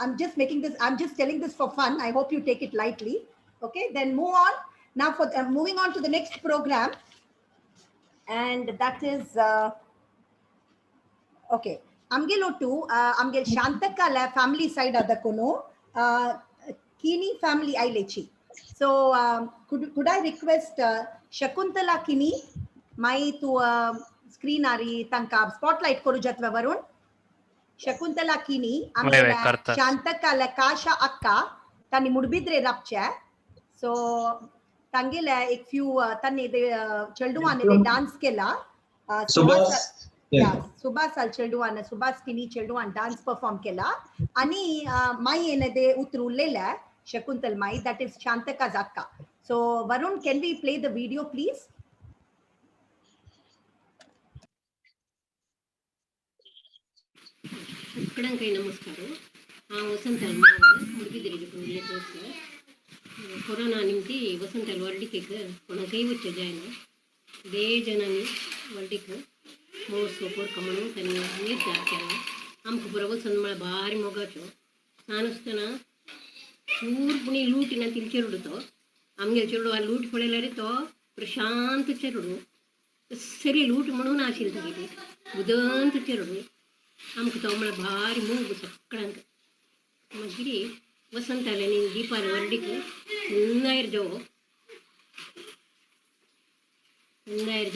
I'm just making this. I'm just telling this for fun. I hope you take it lightly. Okay, then move on. Now for moving on to the next program, and that is okay. Amgelo too. Amgel Shantakala family side adakono. Kini family ailechi. So could I request Shakuntala किनी माई तू screen आरी तांका spotlight करू जत्व वरून शकुंतला किनी आमगे शांतकाला काशा अक्का तानी मुडबिद्रे रपचे सो तांगेला एक फ्यू तानी चेल्डुवाने डान्स केला सुभाष चेल्डुवान सुभाष किनी चेल्डुवान डान्स परफॉर्म केला आणि माई एनदे उतरुलेला शकुंतल माई that is Shantaka's akka. So Varun, can we play the video please? ಮಕ್ಕಳಂಕೈ ನಮಸ್ಕಾರ ವಸಂತ ಮುಡುಗಿದ್ರಿಗೆ ಕೊರೋನಾ ನಿಮ್ತಿ ವಸಂತ ವರ್ಡಿಕೆ ಕೊನ ಕೈ ಉಚ್ಚ ಜಾಯನ ದೇ ಜನನಿ ವರ್ಡಿಕ್ मोर सोपोर कमणू त्यांनी निर्धार केला आमकां पुरो वचून म्हळ्यार भारी मोगाच्यो नासतना पूर्णपणी लूटिना तिल चेडू तो आमगे चेडू आ लूट पडल्यार तो प्रशांत चेडू सरी लूट म्हणून आशिल्ली तेगेली उदंत चेडू आमकां तो म्हळ्यार भारी मोग सगळ्यांक मागीर वसंताल्यानी दिपार वर्डीक उन्नायर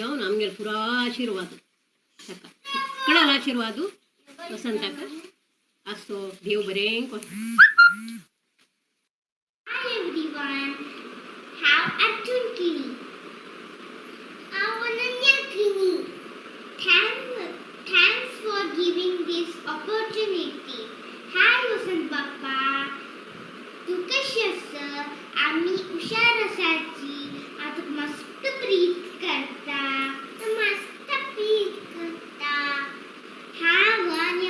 जावन आमगेलो पुरो आशिर्वाद ताका सगळ्यांक आशिर्वाद वसंताक आसो देव बरें कर. Hi everyone, how Arjun Kini? Avananya Kini. Thanks for giving this opportunity. Hi Vasant Bappa. तू कशी आसा? आम्ही हुशार आसाची. आता मस्त प्रीत करता. मस्त प्रीत करता. Have one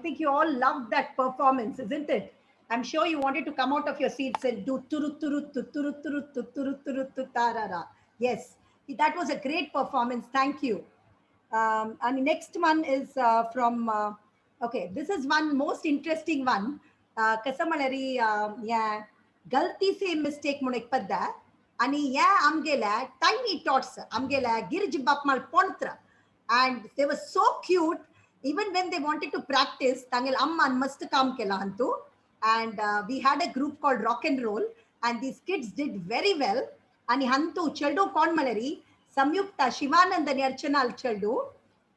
think you all loved that performance, isn't it? I'm sure you wanted to come out of your seats and do turu turu tu turu turu tu turu turu tu tarara. Yes, that was a great performance. Thank you. And the next one is from, okay, this is one most interesting one. Kasamalari, yeah, galti se mistake munik padda. Ani yeah, amgela tiny tots, amgela girj bapmal pontra. And they were so cute. Even when they wanted to practice, Tangil Amman must come Kelantu. And we had a group called Rock and Roll, and these kids did very well. And Hantu Cheldu Ponmalari, Samyukta Shivanandan Archanal Cheldu,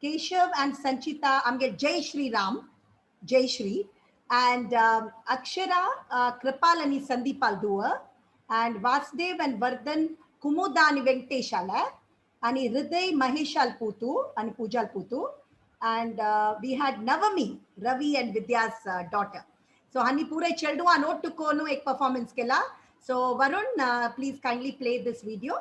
Keshav and Sanchita, Amgel Jai Shri Ram, Jai Shri, and Akshara Kripalani Sandipal Dua, and Vasdev and Vardhan Kumudani Venkateshala, and Hriday Maheshal Putu and Pujal Putu. And we had Navami, Ravi and Vidya's daughter. So Hani Pure Cheldu a note to Konu ek performance kela. So Varun, please kindly play this video.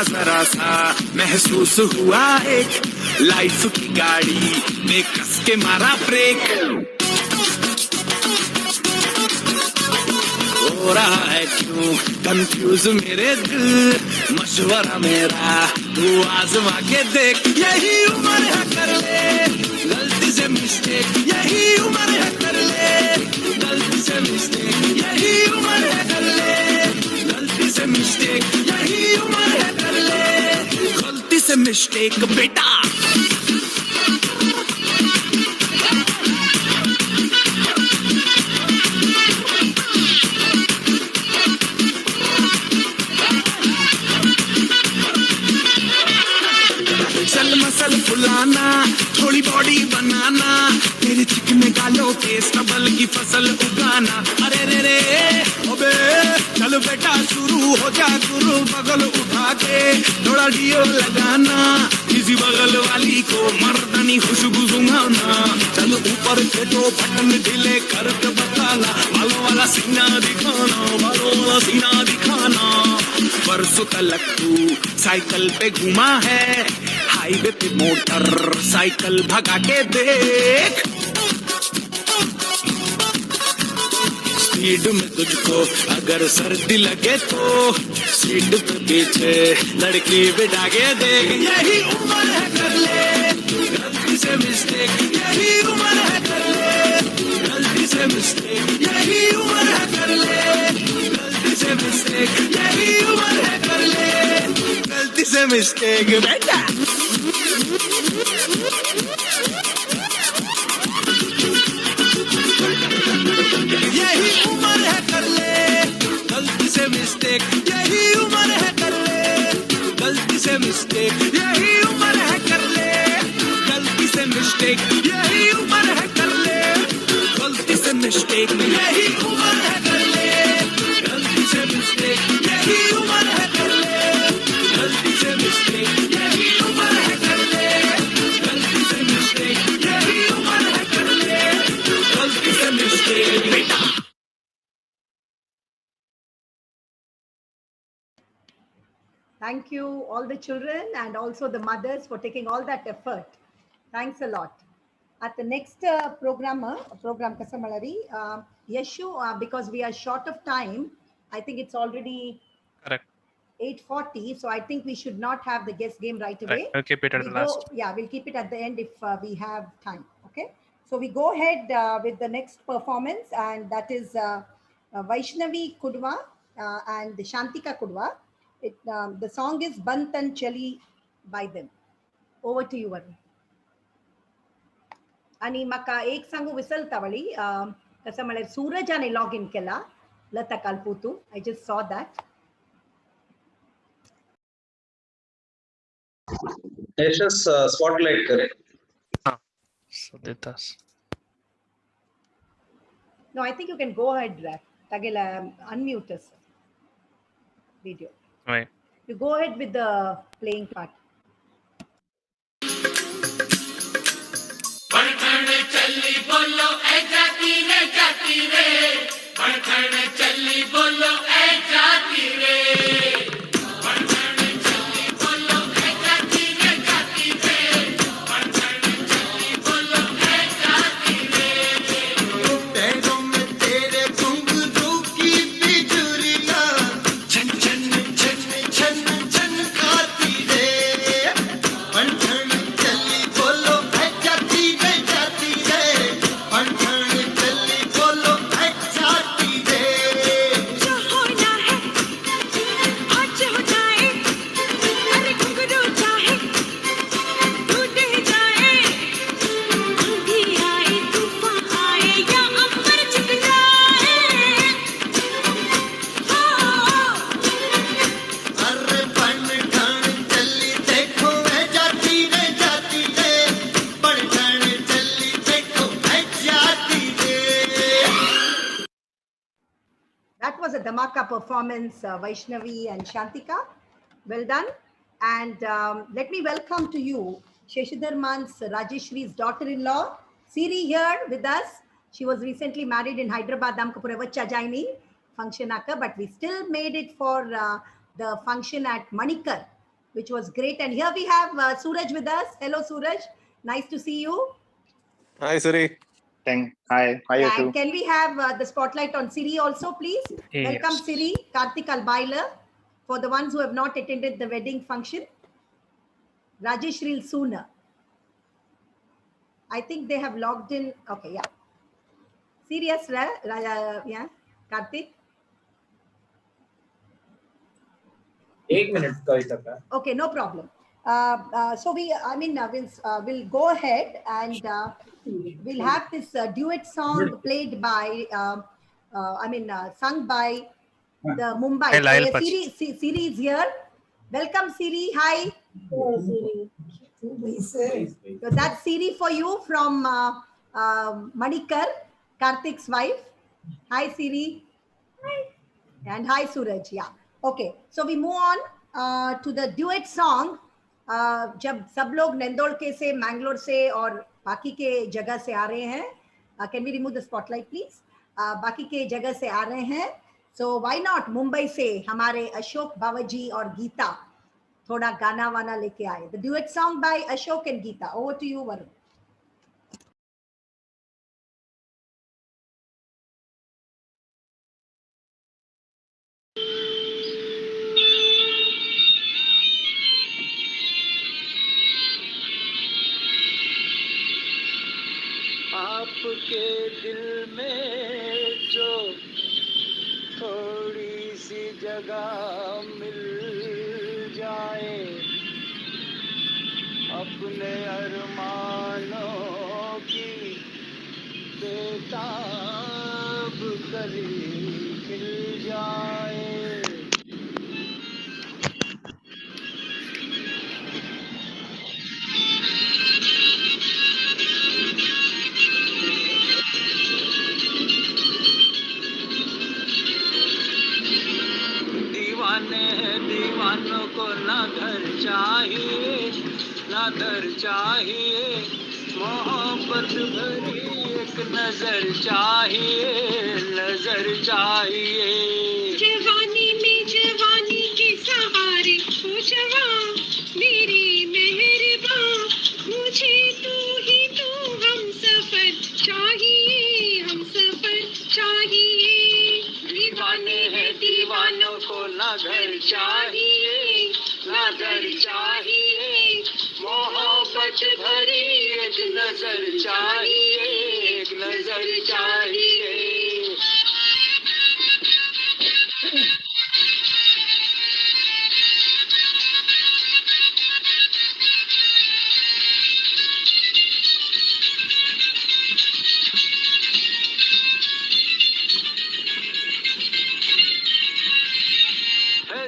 जरा सा महसूस हुआ एक life की गाड़ी में कस के मारा ब्रेक हो रहा है क्यों कंफ्यूज मेरे दिल मशवरा मेरा तू आजमा के देख यही उम्र है कर ले गलती से मिस्टेक यही उम्र है कर ले गलती से मिस्टेक यही उम्र है कर ले गलती से मिस्टेक यही उम्र है कर ले गलती से मिस्टेक बेटा मसल फुलाना थोड़ी बॉडी बनाना तेरे चिकने गालों के स्टबल की फसल उगाना अरे रे रे अबे चल बेटा शुरू हो जा गुरु बगल उठा के थोड़ा डियो लगाना किसी बगल वाली को मर्दानी खुशबू सुंघाना चल ऊपर के तो बटन ढीले करके बताना बालों वाला सीना दिखाना बालों वाला सीना दिखाना परसों तलक तू साइकिल पे घुमा है हाईवे पे मोटर साइकिल भगा के देख स्पीड में तुझको अगर सर्दी लगे तो सीट पे पीछे लड़की बिठा के देख यही उम्र है कर ले गलती से मिस्टेक यही उम्र है कर ले गलती से मिस्टेक यही उम्र है कर ले गलती से मिस्टेक यही उम्र है कर ले गलती से मिस्टेक बेटा यही उम्र है कर ले गलती से मिस्टेक यही उम्र है कर ले गलती से मिस्टेक यही उम्र है कर ले गलती से मिस्टेक यही उम्र है कर ले गलती से मिस्टेक यही उम्र है कर ले गलती से मिस्टेक यही उम्र है कर ले गलती से मिस्टेक यही उम्र है कर ले गलती से मिस्टेक यही उम्र है कर ले गलती से मिस्टेक बेटा Thank you, all the children and also the mothers for taking all that effort. Thanks a lot. At the next program Kasamalari, Yeshu, because we are short of time, I think it's already Correct. 8:40, so I think we should not have the guest game right away. Right. I'll keep it at the last. Yeah, we'll keep it at the end if we have time. Okay. So we go ahead with the next performance, and that is Vaishnavi Kudwa and Shantika Kudwa. The song is Bantan Chali by them. Over to you, Varun. आणि म्हाका एक सांगू विसरतावळी कसं म्हळ्यार सूरजाने log in केला लता कालपुतू I just saw that. Yashas spotlight करे. So did this. No, I think you can go ahead, Raf. Tagela unmute us. Video. Right. You go ahead with the playing part. बढ़खड़ चली बोलो ऐ जाती रे बढ़खड़ चली बोलो ऐ जाती रे बढ़खड़ चली बोलो ऐ जाती रे बढ़खड़ चली बोलो ऐ जाती रे पैरों में तेरे घुंघरू की बिजुरियां छन छन छन छन छन खाती रे बढ़खड़ चली बोलो ऐ जाती रे बढ़खड़ चली बोलो ऐ जाती रे जो होना है आज हो जाए अरे घुंघरू चाहे टूट जाए आंधी आए तूफान आए या अंबर झुक जाए अरे बढ़खड़ चली देखो ऐ जाती रे बढ़खड़ चली देखो ऐ जाती रे That was a dhamaka performance, Vaishnavi and Shantika. Well done. And let me welcome to you Sheshidharman's Rajeshri's daughter-in-law, Siri, here with us. She was recently married in Hyderabad, Damkapura Vacha Jaini function, but we still made it for the function at Manikar, which was great. And here we have Suraj with us. Hello, Suraj. Nice to see you. Hi, Siri. Hi. How are you And too? can we have the spotlight on Siri also, please? Yes. Welcome, Siri, Karthik Albailer. For the ones who have not attended the wedding function, Rajeshril Sooner. I think they have logged in. Okay, yeah. Serious, yeah, Karthik. 1 minute Kavita ka. Okay, no problem. So we'll go ahead and we'll have this duet song played by, sung by the Mumbai. Hey, Lyle So, Siri is here. Welcome, Siri. Hi. So that's Siri for you from Manikar, Karthik's wife. Hi, Siri. Hi. And hi, Suraj. Yeah. Okay. So we move on to the duet song. जब सब लोग नेंदोल के से, मैंगलोर से और बाकी के जगह से आ रहे हैं, can we remove the spotlight please, बाकी के जगह से आ रहे हैं, सो व्हाई नॉट मुंबई से हमारे अशोक बावाजी और गीता थोड़ा गाना वाना लेके आए. The duet song by Ashok and Geeta. Over to you, Varun. आपके दिल में जो थोड़ी सी जगह मिल जाए, अपने अरमानों की बेताब कली खिल जाए. दीवानों को ना घर चाहिए ना दर चाहिए, मोहब्बत भरी एक नजर चाहिए, नजर चाहिए. जवानी में जवानी के सहारे हो जवां मेरी मेहरबान, मुझे तू ही तू हम सफर चाहिए, हम सफर चाहिए. दीवाने हैं दीवानों को ना घर चाहिए ना दर चाहिए, मोहब्बत भरी एक नजर चाहिए, एक नजर चाहिए.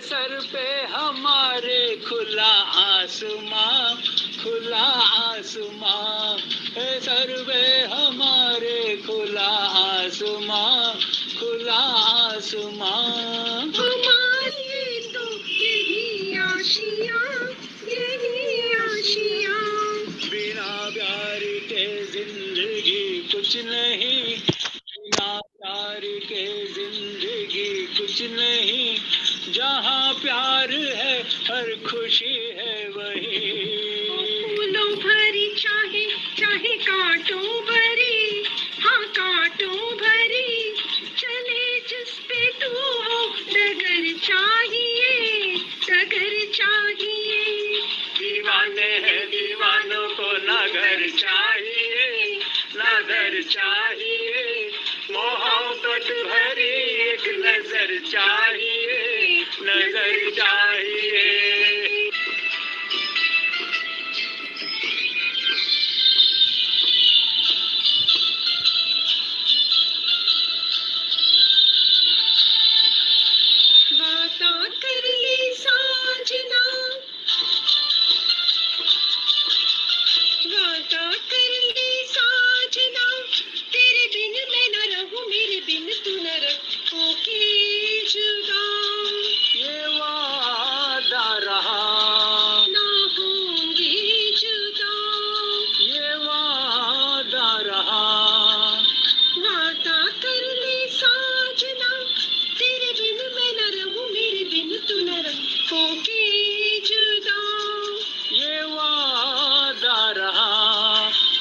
सर पे हमारे खुला आसमां, खुला आसमां है सर पे हमारे, खुला आसमां, खुला आसमां. हमारे तो यही कुछ नहीं, बिना प्यार के जिंदगी कुछ नहीं, जहाँ प्यार है हर खुशी है वही। फूलों भरी चाहे चाहे कांटों भरी, हाँ कांटों भरी, चले जिस पे तू हो डगर चाहिए, डगर चाहिए। दीवाने हैं दीवानों को ना घर चाहिए, ना घर चाहिए, मोहब्बत भरी एक नजर चाहिए, नजर चाहिए। वादा कर ले साजना, वादा कर ले साजना, तेरे बिन मैं न रहूं, मेरे बिन तू न रहोगे जुदा। ये वादा रहा, ना होंगे जुदा, ये वादा रहा। वादा कर ले साजना, तेरे बिन मैं न रहूं, मेरे बिन तू न रहोगे जुदा। ये वादा रहा,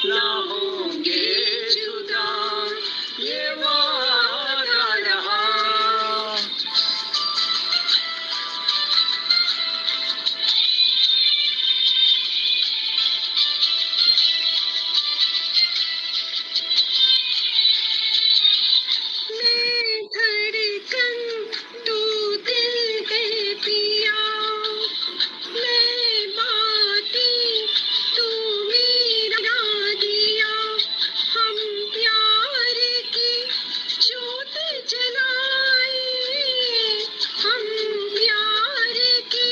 ना होंगे जुदा, ये वादा रहा। मैं धड़कन तू दिल है पिया, मैं माटी तू मेरा दिया। हम प्यार की जोत जलाए, हम प्यार की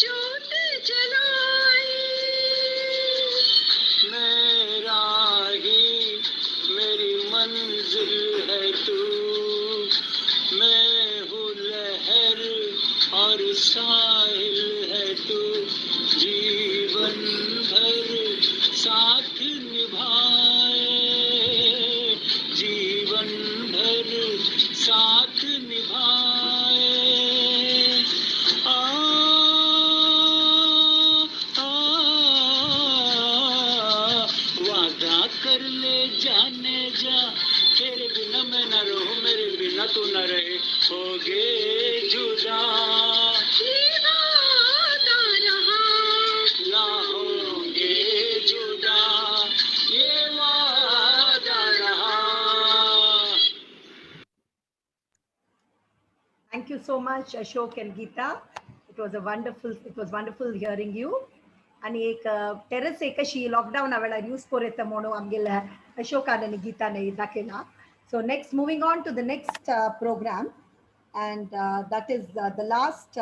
जोत जलाए। मेरा ही मेरी मंजिल है तू, मैं हूँ लहर और साहिल है तू, जीवन भर साथ निभाए, जीवन भर साथ निभाए। आ, आ, वादा कर ले जाने जा, तेरे बिना मैं न रहूं, मेरे बिना तू न रहे, होगे जुदा। ये वादा रहा, ना होंगे जुदा, ये वादा रहा। Thank you so much, Ashok and Geeta. It was wonderful hearing you. आणि एक टेरस एक अशी लॉकडाऊन वेळार यूज करता म्हणून आमगेल्या अशोकान आनी गीतान दाखयला. So next, moving on to the next program, and that is the last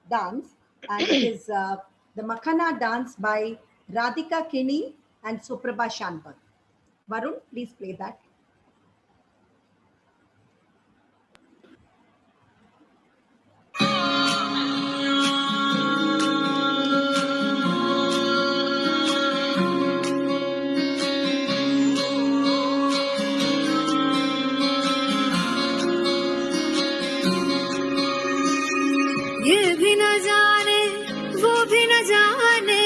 dance, and it is the Makhana dance by Radhika Kini and Suprabha Shanbag. Varun, please play that. ये भी न जाने वो भी न जाने,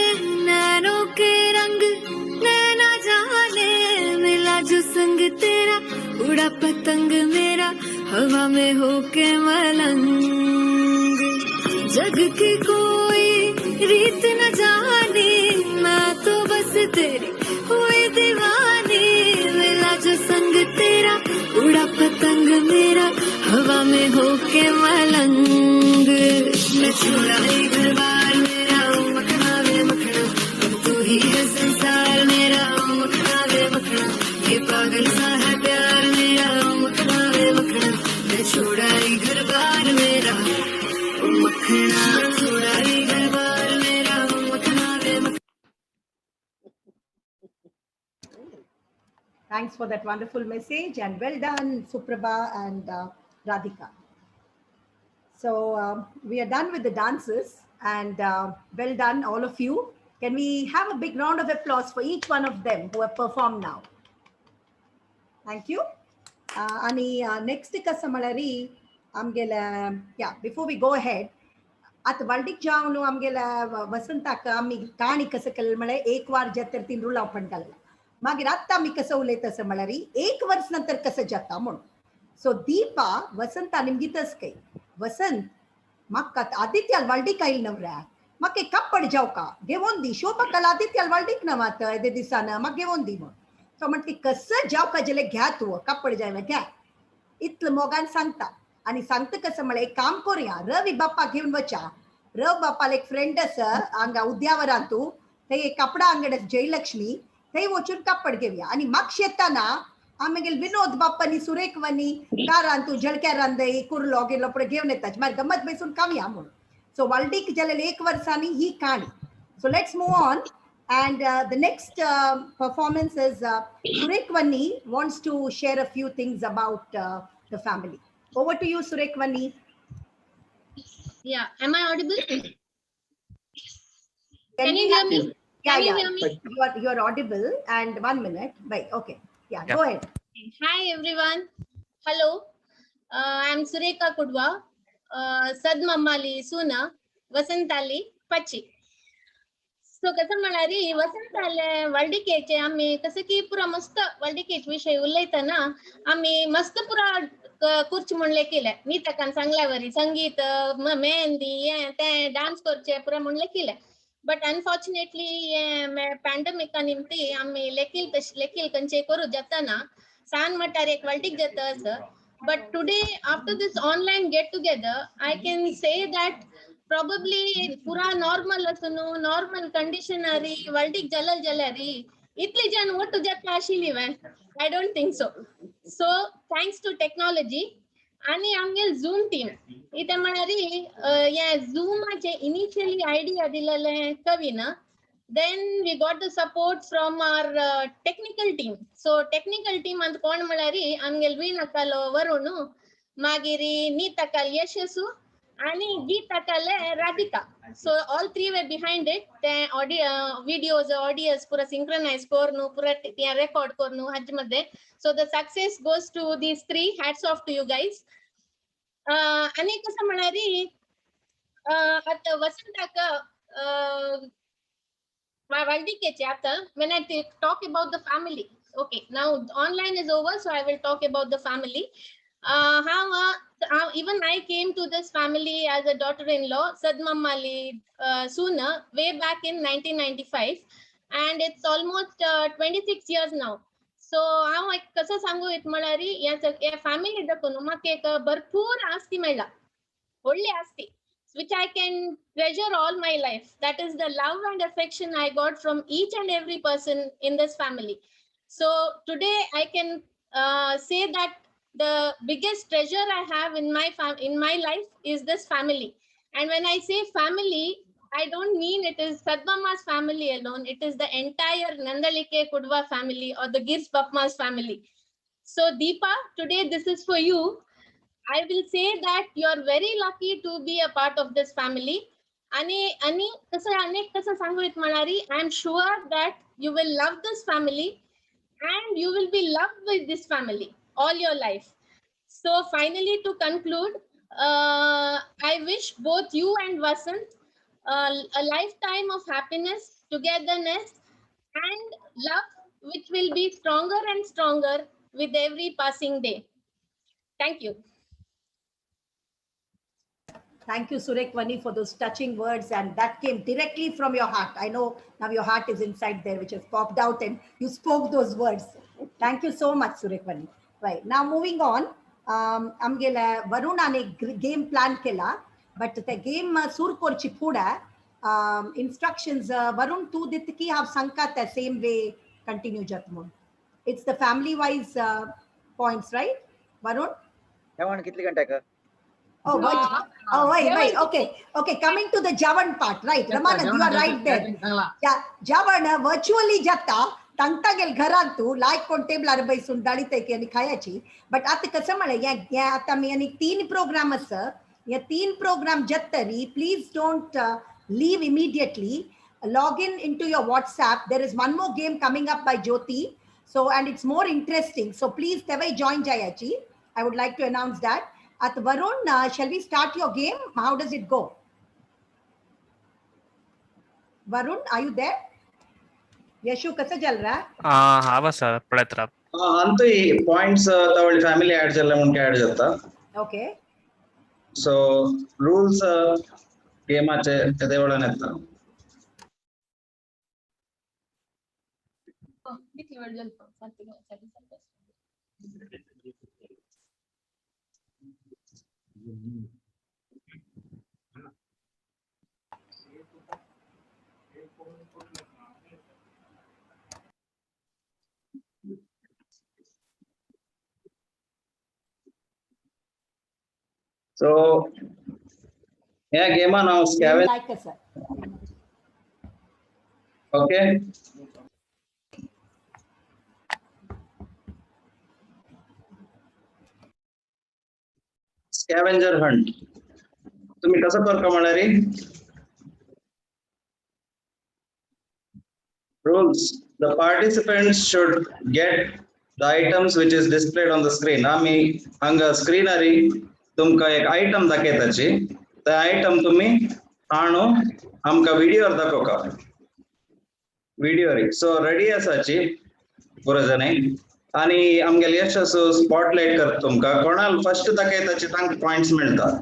नैनों के रंग नैना जाने, मिला जो संग तेरा उड़ा पतंग मेरा हवा में होके मलंग। जग की कोई रीत न जाने, मैं तो बस तेरी हुई दीवानी, मिला जो संग तेरा उड़ा पतंग मेरा हवा में होके मलंग। मैं छुड़ाई घर बार मेरा मखना वे मखना, अब तू ही है संसार मेरा मखना वे मखना, ये पागल सा है प्यार मेरा मखना वे मखना। मैं छुड़ाई घर बार मेरा मखना, छुड़ाई घर बार मेरा मखना वे मखना। Thanks for that wonderful message, and well done, Suprabha and Radhika. So we are done with the dances, and well done all of you. Can we have a big round of applause for each one of them who have performed now? Thank you. आणि next कसं म्हळ्यारी आमगेल्या या before we go ahead आता वर्ल्डिक जावन आमगेल्या वसंताक आम्ही काणी कसं केलं म्हळ्यार एक वार जत्तर तीन रुला ओपन केलेला मागीर आत्ता आमी कसं उलयता असं म्हळ्यार एक वर्स नंतर कसं जाता म्हणून सो दीपा वसंता निमगीतच काय वसंत म्हाका आदित्याल वर्ल्डिक आयल नवऱ्याक म्हाका एक कापड जावका घेवन दी शोभा आदित्याल वर्ल्डिक ना मात येदे दिसान म्हाका घेवन दी म्हणून सो म्हणते कसं जावका जाल्यार घ्या तूं कापड जाय घ्या इतलं मोगान सांगता आणि सांगता कसं म्हळ्यार एक काम करूया रवी बाप्पा घेऊन वचा रव बाप्पाला एक फ्रेंड आसा हांगा उद्यावरांतू थंय एक कपडा अंगड जयलक्ष्मी थंय वचून कापड घेवया आणि म्हाका येताना आमगेल विनोद बाप्पानी सुरेख वनी कारांतू जळक्यारांदय कुर्लो गेलो पुढे घेवन येता मागीर गमत बसून खावया म्हणून सो वर्ल्डीक जाल्यार एक वर्सांनी ही काणी so let's move on and the next performance is Surekhwani wants to share a few things about the family. Over to you, Surekhwani. Yeah, am I audible? Can you hear me? Yeah, Can you hear me? You are audible. And 1 minute. Right. Okay. Yeah. Go ahead. Hi everyone. Hello. I'm Surekha Kudwa. Sadmamali Suna. Vasantali Pachi. सो कसं म्हणारी वसंताले वर्ल्डिकेचे आम्ही कसं की पुरा मस्त वर्ल्डिकेच विषय उलयतना आम्ही मस्त पुरा कुर्च म्हणले केले मी ताका सांगल्यावरी संगीत मेहंदी हे ते डान्स करचे पुरा म्हणले केले बट अनफॉर्च्युनेटली पॅन्डेमिका निमती आम्ही लेखील कंचे करू जातना सान म्हटार एक वर्ल्डिक जाता असं but today after this online get together I can say that probably pura normal asunu normal condition ari worldik jalari itli jan ottu jatta ashili ven I don't think so thanks to technology ani amgel zoom team ite manari ya zoom che initially idea dilale kavina then we got the support from our technical team so technical team ant kon malari amgel veenakalo varunu magiri neetakal yashasu आणि गीताकाले Radhika so all three were behind it the audio videos audios pura synchronize kornu pura त्या record kornu haj मध्ये so the success goes to these three hats off to you guys आणि कसं म्हणारी आता वसंताका वर्ल्डिकेचे आता when I talk about the family okay now online is over so I will talk about the family how even I came to this family as a daughter-in-law, Sadmamali Suna, way back in 1995, and it's almost 26 years now. So how I kasa sangu it malari ya family dakunu make bharpur asti mela, only asti, which I can treasure all my life. That is the love and affection I got from each and every person in this family. So today I can say that the biggest treasure I have in my life is this family. And when I say family, I don't mean it is Sadmama's family alone. It is the entire Nandalike Kudwa family or the Girs Bapma's family. So Deepa, today this is for you. I will say that you are very lucky to be a part of this family. Ani kasa sangu it manari. I am sure that you will love this family and you will be loved with this family all your life. So finally, to conclude, I wish both you and Vasant a lifetime of happiness, togetherness, and love, which will be stronger and stronger with every passing day. Thank you. Thank you, Surekhwani, for those touching words, and that came directly from your heart. I know now your heart is inside there, which has popped out, and you spoke those words. Thank you so much, Surekhwani. Right, now moving on, आमगेला वरुणाने game plan केला but त्या game सुरू करची फुडें instructions Varun तू दित की हांव सांगता त्या सेम वे कंटिन्यू जात म्हणून it's the family wise points right Varun जेवण कितले घंटे wait. Okay. Coming to the Javan part, right? Ramanand, you are right there. Javan virtually जाता तांगता गेल घरांतू लायक कोण टेबलार बसून डाळी तेकी आणि खायची बट आता कसं म्हळें या आता मी आणि 3 प्रोग्राम आसा या 3 प्रोग्राम जत्तरी please don't leave immediately log in into your WhatsApp there is one more game coming up by Jyoti So, and it's more interesting. So please, Tevai join Jayachi. I would like to announce that. At Varun, shall we start your game? How does it go? Varun, are you there? Yashu, कसा चल रहा है? हाँ बस sir पढ़त रहा. अंतु ಈ ಪಾಯಿಂಟ್ಸ್ ತವಳಿ ಫ್ಯಾಮಿಲಿ ಆಡ್ ಜಲ್ಲ ಮುಂಕೆ ಆಡ್ ಜತ್ತ. Okay. So rules ಗೇಮ್ ಆಚೆ ಎದೆವಳನೆತ್ತ. So yeah, game now scavenger. Like us, sir. Okay. Scavenger hunt. तुम्ही कसं परफॉर्म रे? Rules. The participants should get the items which is displayed on the screen. आम्ही हंगा स्क्रीनरी तुमका एक आइटम दाखयताची. त्या आइटम तुम्ही आणो आमका व्हिडिओवर दाखवका. व्हिडिओ रे. सो रेडी आसाची पुरो जणे आणि आमगेले यश असो स्पॉटलाइट करता तुमका कोणाल फर्स्ट दाखयताची तांक पॉइंट्स मिळतात.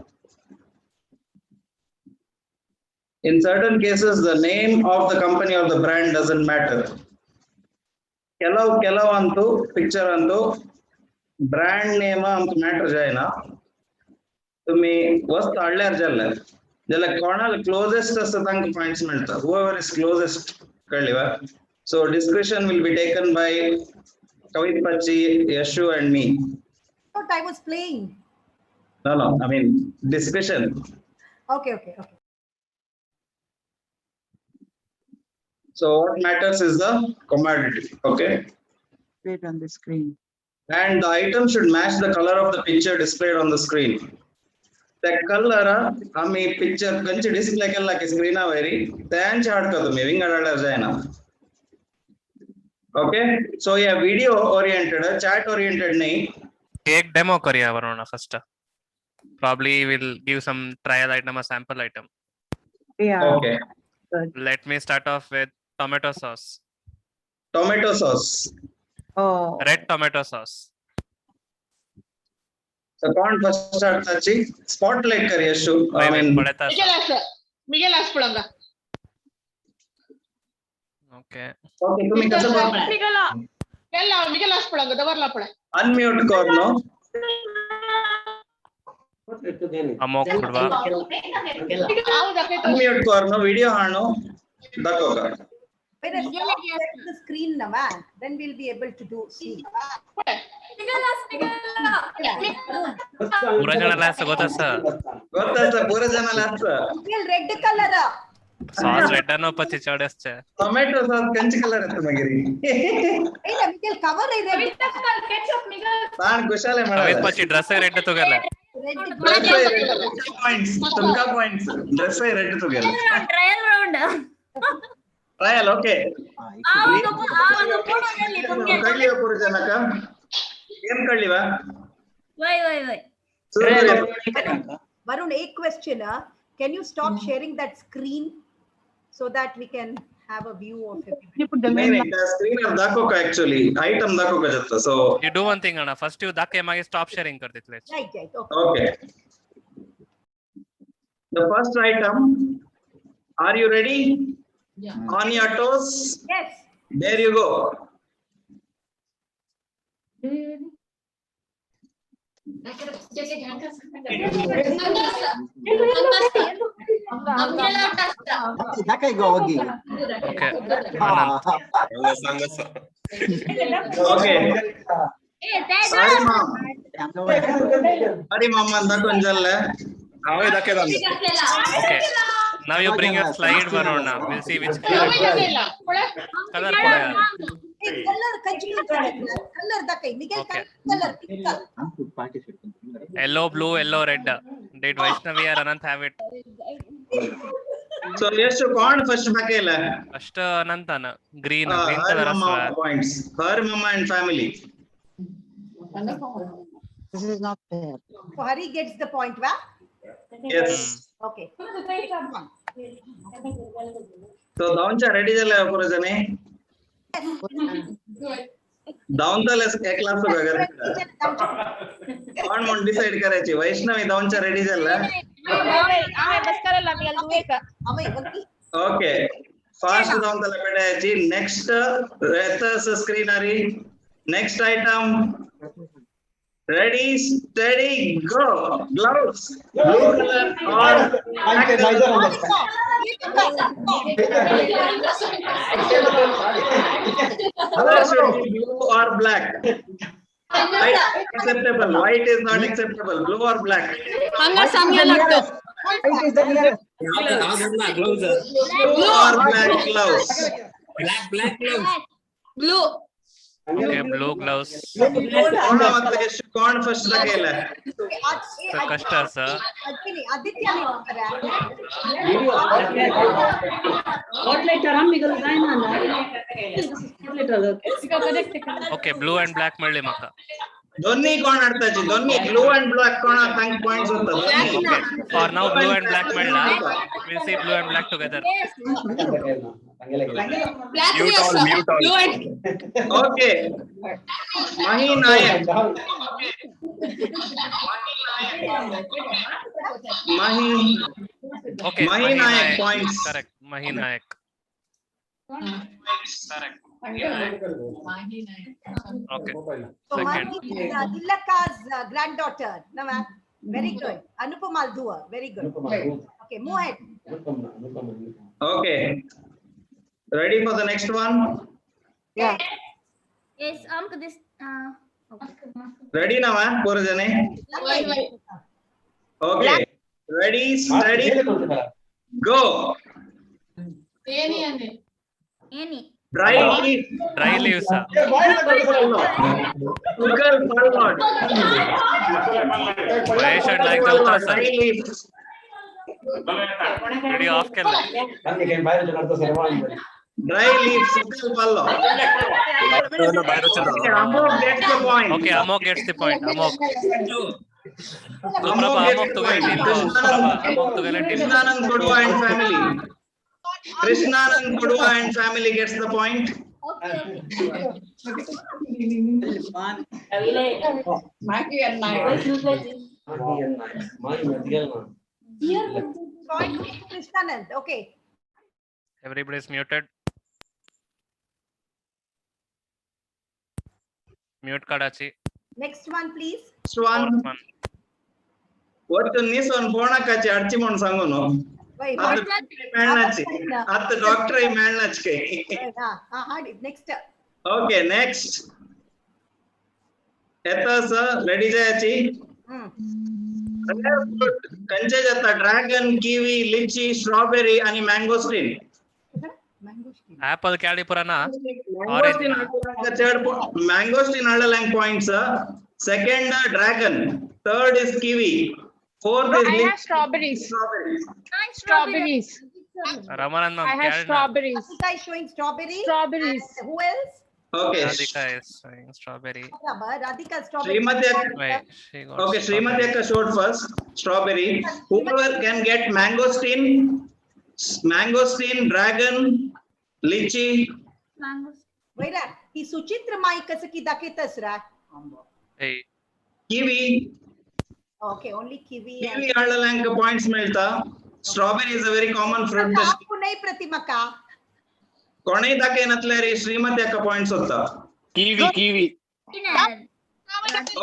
In certain cases, the name of the company or the brand doesn't matter. ಕೆಲವು ಅಂತೂ ಪಿಕ್ಚರ್ ಅಂತೂ ಬ್ರ್ಯಾಂಡ್ ನೇಮ್ ಅಂತ ಮ್ಯಾಟರ್ ಜಾಯ್ನಾ तुम्ही वस्त हाडल्यार जाल्यार कोणाल क्लोजेस्ट आसा तांकां पॉइंट्स मेळटा. whoever is closest कळ्ळी वा. So discussion will be taken by Kavit Pachi, Yashu and me. But I was playing. No, I mean discussion. Okay. So what matters is the commodity, okay? Wait on the screen. And the item should match the color of the picture displayed on the screen. The color आम्ही picture Kanchi display केला की screen worry त्यांचे हाडका तुम्ही wing हाडल्यार जायना. Okay? So yeah, video oriented, chat oriented नहीं. एक demo करिया Varun first. Probably we'll give some trial item or sample item. Yeah. Okay. Let me start off with tomato sauce. Tomato sauce. Oh. Red tomato sauce. So कौन first start ताची spotlight करिए show. I mean Miguel Aspulanga. Okay. Okay, तुम्ही कसं करणार? Miguel Aspulanga दवरला पडे. Unmute करनो. Amok खुडवा. Unmute करनो video हाणो दाखवका. When I set the screen now, then we'll be able to see. पूरा जणाला असं ಗೊತ್ತಾ पूरा जणाला असं. Red color. ಸಾಸ್ ರೆಡ್ ಅನ್ನೋ ಪಚ್ಚಿ ಚೌಡಸ್ಚೆ. ಟೊಮೆಟೊ ಸಾಸ್ ಕಂಚಿ ಕಲರ್ ಅಂತ ಮಗಿರಿ. ಇಲ್ಲ ಮಿಗೆಲ್ ಕವರ್ ಇದೆ ರೆಡ್ ಕೆಚಪ್ ಮಿಗೆಲ್. ನಾನು ಕುಶಾಲೆ ಮಾಡ. ಅವಿತ್ ಪಚ್ಚಿ ಡ್ರೆಸ್ ರೆಡ್ ತುಗಲ್ಲ. ಪಾಯಿಂಟ್ಸ್ ತುಮಕಾ ಪಾಯಿಂಟ್ಸ್ ಡ್ರೆಸ್ ರೆಡ್ ತುಗಲ್ಲ. Trial round. Trial okay. ಕಳ್ಳಿವ ಪೂರ ಜನಕ ಏನ್ ಕಳ್ಳಿವ? Why. Varun, a question. Can you stop sharing that screen so that we can have a view of it? नहीं screen अब दाखो का actually item दाखो का जाता. So you do one thing Anna. First you दाखे मागे stop sharing कर देतले. Right. Okay. The first item. Are you ready? Yeah. On your toes. Yes. There you go. Dakai go hogi. Okay. Okay. Sorry mom anda konjalle. Avey dakedam. Okay. Now you bring your slide Varuna. We'll see which color. Color koya. Color kanchi color dakai Miguel color pink color. Yellow, blue, yellow, red. Did Vaishnavi or Anant have it? So ಎಷ್ಟು corn first ಹಾಕಿಲ್ಲ ಅಷ್ಟ ಅನಂತನ green colour points her mama and family. This is not fair. So Hari gets the point, va? Yes. Okay. So dauncha ready जले पुरजने दाउनचा एक class वगैरे कोण म्हणून decide करायची वैष्णवी दाउनचा रेडी झाला ओके फास्ट दाउन त्याला पेटायची next रेतस स्क्रीनरी next item ready steady गो gloves blue colour और color should be blue or black. Acceptable. White is not acceptable. Blue or black. Blue or black gloves. Black gloves. Blue. Okay, blue gloves. कौन first लगेला तो कष्टा sir Aditya okay blue and black म्हणले म्हाका दोन्ही कोण आडताची दोन्ही ब्लू एंड ब्लॅक कोण थँक पॉइंट्स होतात for now blue and black म्हणला will see blue and black together okay Mahi Nayak okay Mahi Nayak points correct Mahi Nayak correct Okay. So Second. Tilaka's granddaughter. No, ma'am. Very good. Anupama Dua. Very good. Okay, move ahead. Okay. Ready for the next one? Yeah. Yes, this. Ready now, man? Purajane. Okay. Ready, steady, go. Any. Dry leaf. Dry leaves. Google forward. Why should like the Dry leaf. video off कर ले Dry leaf. Google follow. Amok gets the point. Okay, Amok gets the point. Amok. Amok gets the point. Amok to get Krishnanand Kodua and family. Krishnanand Kodua and family gets the point. Point Krishnanand. Okay. Everybody is muted. Mute Kadachi. Next one, please. Next one. What nis on bonakachi archi mon sangono. Wait, At doctor manachke. Next. Okay, next. Etas ready jayachi. Kanche jata dragon, kiwi, lychee, strawberry and mangosteen. Apple candy purana. Third mangosteen aldalang points. Second dragon. Third is kiwi. Fourth is lychee. Strawberries. Strawberries. Ramanand I have strawberries. Radhika is showing strawberry. Strawberries. And who else? Okay. Radhika is saying strawberry. Radhika strawberry. Wait, she got Okay, Srimati Akka showed first strawberry. Whoever can get mangosteen, dragon, lychee. Wait, he Suchitra Mai kasaki daketas ra. Hey. Kiwi. Okay, only kiwi. Kiwi aldalang points milta. Strawberry is a very common fruit. Aapko nahi Pratima ka. Konai take natleri Srimati Akka points hotta. Kiwi.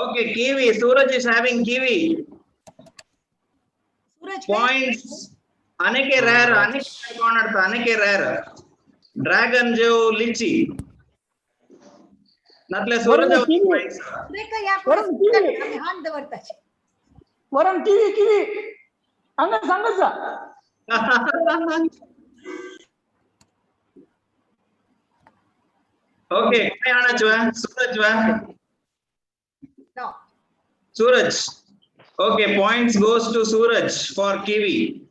Okay, kiwi. Suraj is having kiwi. Suraj Points. Aneke rare. Aneke rare. Dragon jo lychee. Natle Suraj points. Rekha ya hand davartachi. Baran kiwi अंगा सांगायचा Okay, काय आणायचं सूरज No. Suraj. Okay, points goes to Suraj for kiwi.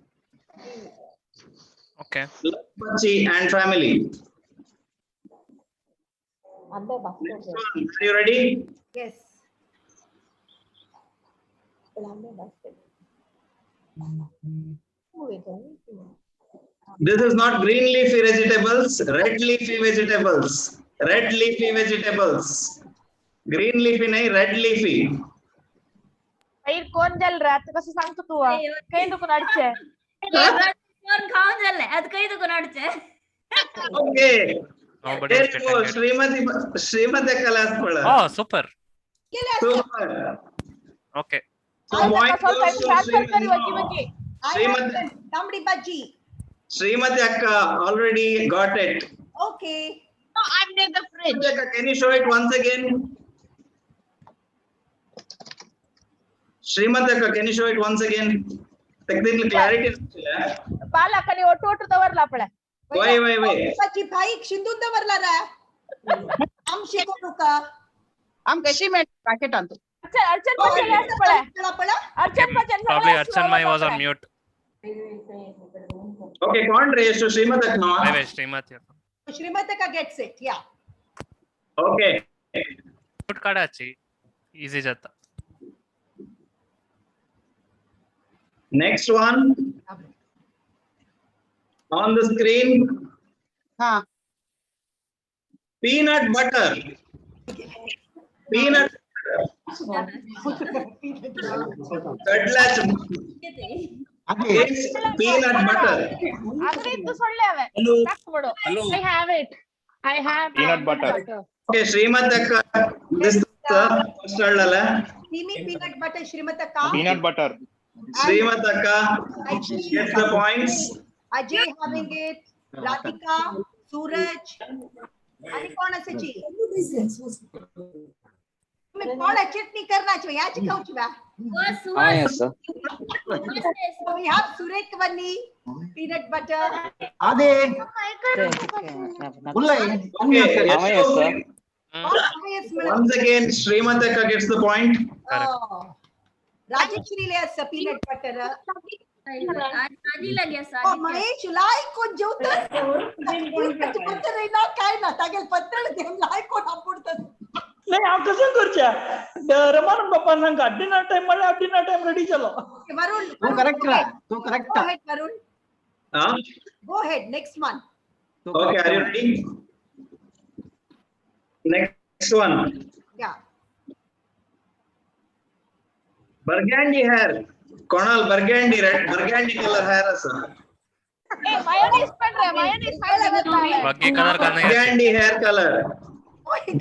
Okay. Pachi and family. Next one. Are you ready? Yes. This is not green leafy vegetables, red leafy vegetables. Red leafy vegetables. Green leafy नहीं, red leafy. बाहेर कोण जल रहा आता कसं सांगतो तू काही दुकान अडचे कोण खाऊन झालंय आज काही दुकान अडचण Okay. Nobody There is you go. getting it. Srimati class पढ़ा. Oh, super. Super. Okay. So point goes to Srimati. Tamdi Baji. Srimati Akka already got it. Okay. No, I'm near the fridge. Can you show it once again? Srimati Akka, can you show it once again? Technical clarity. बालकाने ओटू ओटू दवरला आपल्या Wait. Baji भाई शिंदून दवरला रे. आम शिकवू का? आम कशी मेट पॅकेट आणतो अर्चन पचन असं पळा अर्चन पचन Probably Archan Mai was on mute. Okay, कौन raised to Srimati Akka now? Wait, Srimati. Srimati Akka gets it. Yeah. Okay. Mute काढायची. Easy जाता. Next one. On the screen. Peanut butter. Peanut Cutlass. Peanut butter. आದ್ರೆ ಇದು ಸೊಳ್ಳೆ ಅವೆ ಹಾಕ್ಬಿಡು I have it. I have Peanut butter. Okay, Srimati Akka. This is the first alala. Peanut butter Srimati Akka. Peanut butter. Srimati Akka gets the points. Ajay having it. Radhika, Suraj. आणि कोण असायची? तुम्ही कोण चटणी करण्याची याची खाऊची बा? हाँ yes sir. We have Surek Vanni, peanut butter. आधे बोलले Okay, हाँ yes sir. Once again, Srimati Akka gets the point. Rajshree ले असं peanut butter. आजीला घ्या महेश लाई कोण जेवतं? पत्तर ना काय ना तागेल पत्तर देऊन लाई कोण आपुडतं? नाही आप कसं करच्या रमान बाप्पा सांगा डिनर टाइम मला डिनर टाइम रेडी चलो वरुण तू correct Go ahead Varun. Go ahead next one. Okay, are you ready? Next one. Yeah. Burgundy hair. Konal burgundy red, burgundy color hair asa. A mayonnaise पण रे मायोनीज खायला लागला बाकी colour का नहीं. Burgundy hair color.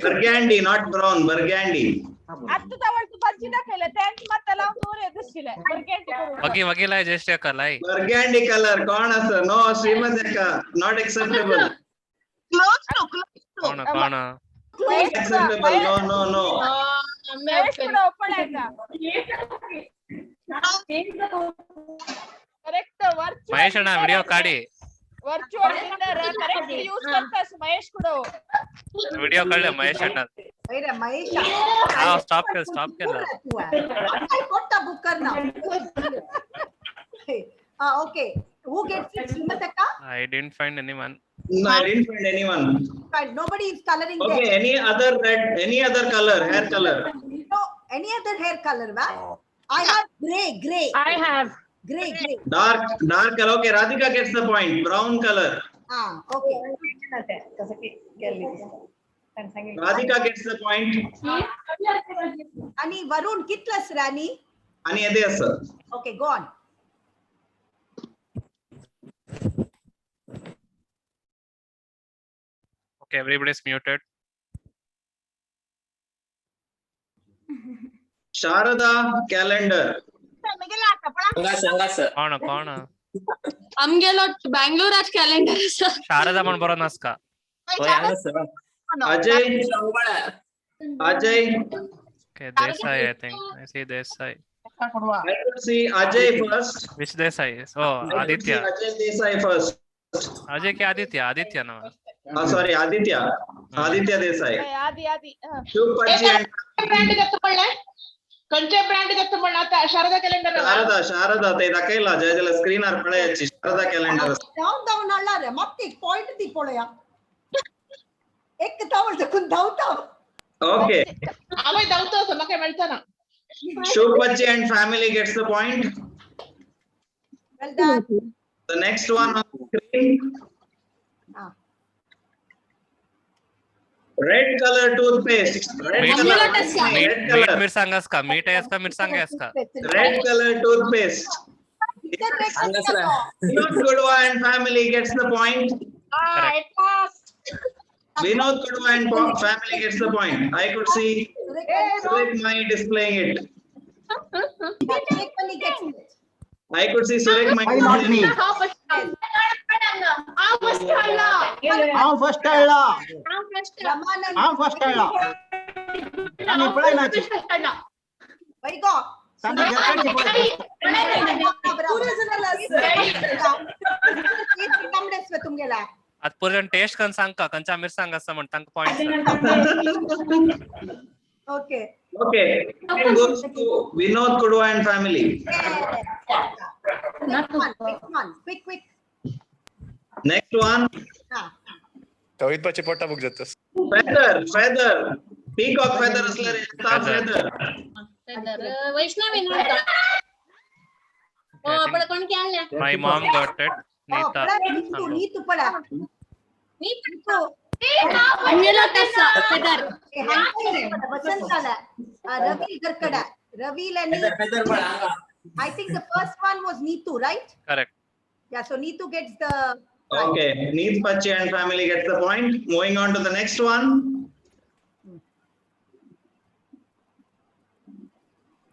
Burgundy, not brown. Burgundy. आता जवळ तू भाजी टाकले त्यांच मत लावून दूर येत असतील बाकी लाई ज्येष्ठ लाई. Burgundy color. कौन asa? No, Srimati Akka. Not acceptable. Close to कौन Acceptable. No. महेश पुढे पडायचा करेक्ट महेश ना व्हिडिओ काढी. वर्चुअल डिनर करेक्ट यूज करतास महेश पुढे व्हिडिओ काढले महेश अण्णा. अरे महेश हा स्टॉप केला. काय कोणता बुक करणार? Okay. Who gets it? Srimati Akka? I didn't find anyone. No, I didn't find anyone. Fine. Nobody is coloring Okay, there. any other color, hair color. No, any other hair color, va? I have gray. I have Gray. Dark color. Okay, Radhika gets the point. Brown color. Okay. Radhika gets the point. आणि वरुण कितलंस राणी? आणि अदे असं. Okay, go on. Okay, everybody is muted. Sharada calendar. कोण आमगेलो बँगलोरात calendar Sharda पण बरोबर नस का? Ajay. Okay, Desai I think. I see Desai. I could see Ajay first. Which Desai is? Oh, Aditya. Ajay Desai first. Ajay के आदित्य ना. Sorry, Aditya Desai. आधी Shubh Pachi and brand घेतो पडलाय खंयच्या ब्रँड घेतलं म्हणलं आता शारदा कॅलेंडर शारदा ते दाखयला जय जला स्क्रीनर पळयाची शारदा कॅलेंडर धांव नाळ्यारे म्हाका पॉइंट दी पळया एक धांव देखून धांवता ओके आवय धांवतो असं म्हाका मेळटा ना Shub Bachchi and family gets the point. Well done. The next one on the screen. Red color toothpaste. Red color. Red मीठ color. मिरसांगास का मीठ आहेस का मिरसांगास का Red color toothpaste. Vinod Kudwa and family gets the point. Vinod Kudwa and family gets the point. I could see Suresh Mai displaying it. I could see Suresh Mai. Why not me? I'm first ಅಲ್ಲ I'm first ಅಲ್ಲ ನಾನು ಇಪ್ಪಳೈ ನಾಚಿ ವೈಗೋ ಸಂಜೆ ಜರ್ಕಂಡಿ तुमगेला आज पूर्ण test कन सांग का कंचा मिरसांग असं म्हण तांका point okay Okay. It goes to Vinod Kudwa and family. Quick. Next one. कवित बच्चे पोटा बुक जातस Feather. Peacock feather असल्यारे feather. वैष्णवी नोडता आपण कोण केल्या My mom got it. Nita. Neetu पळा नीतू ಅಮ್ಯಲೋಟಸ ಫೆದರ್ ವಸಂತಲ ರವಿ ಗರ್ಕಡ ರವಿ ಲನಿ I think the first one was Neetu, right? Correct. Yeah, so Neetu gets the Okay. Neet Bachchi and family gets the point. Moving on to the next one.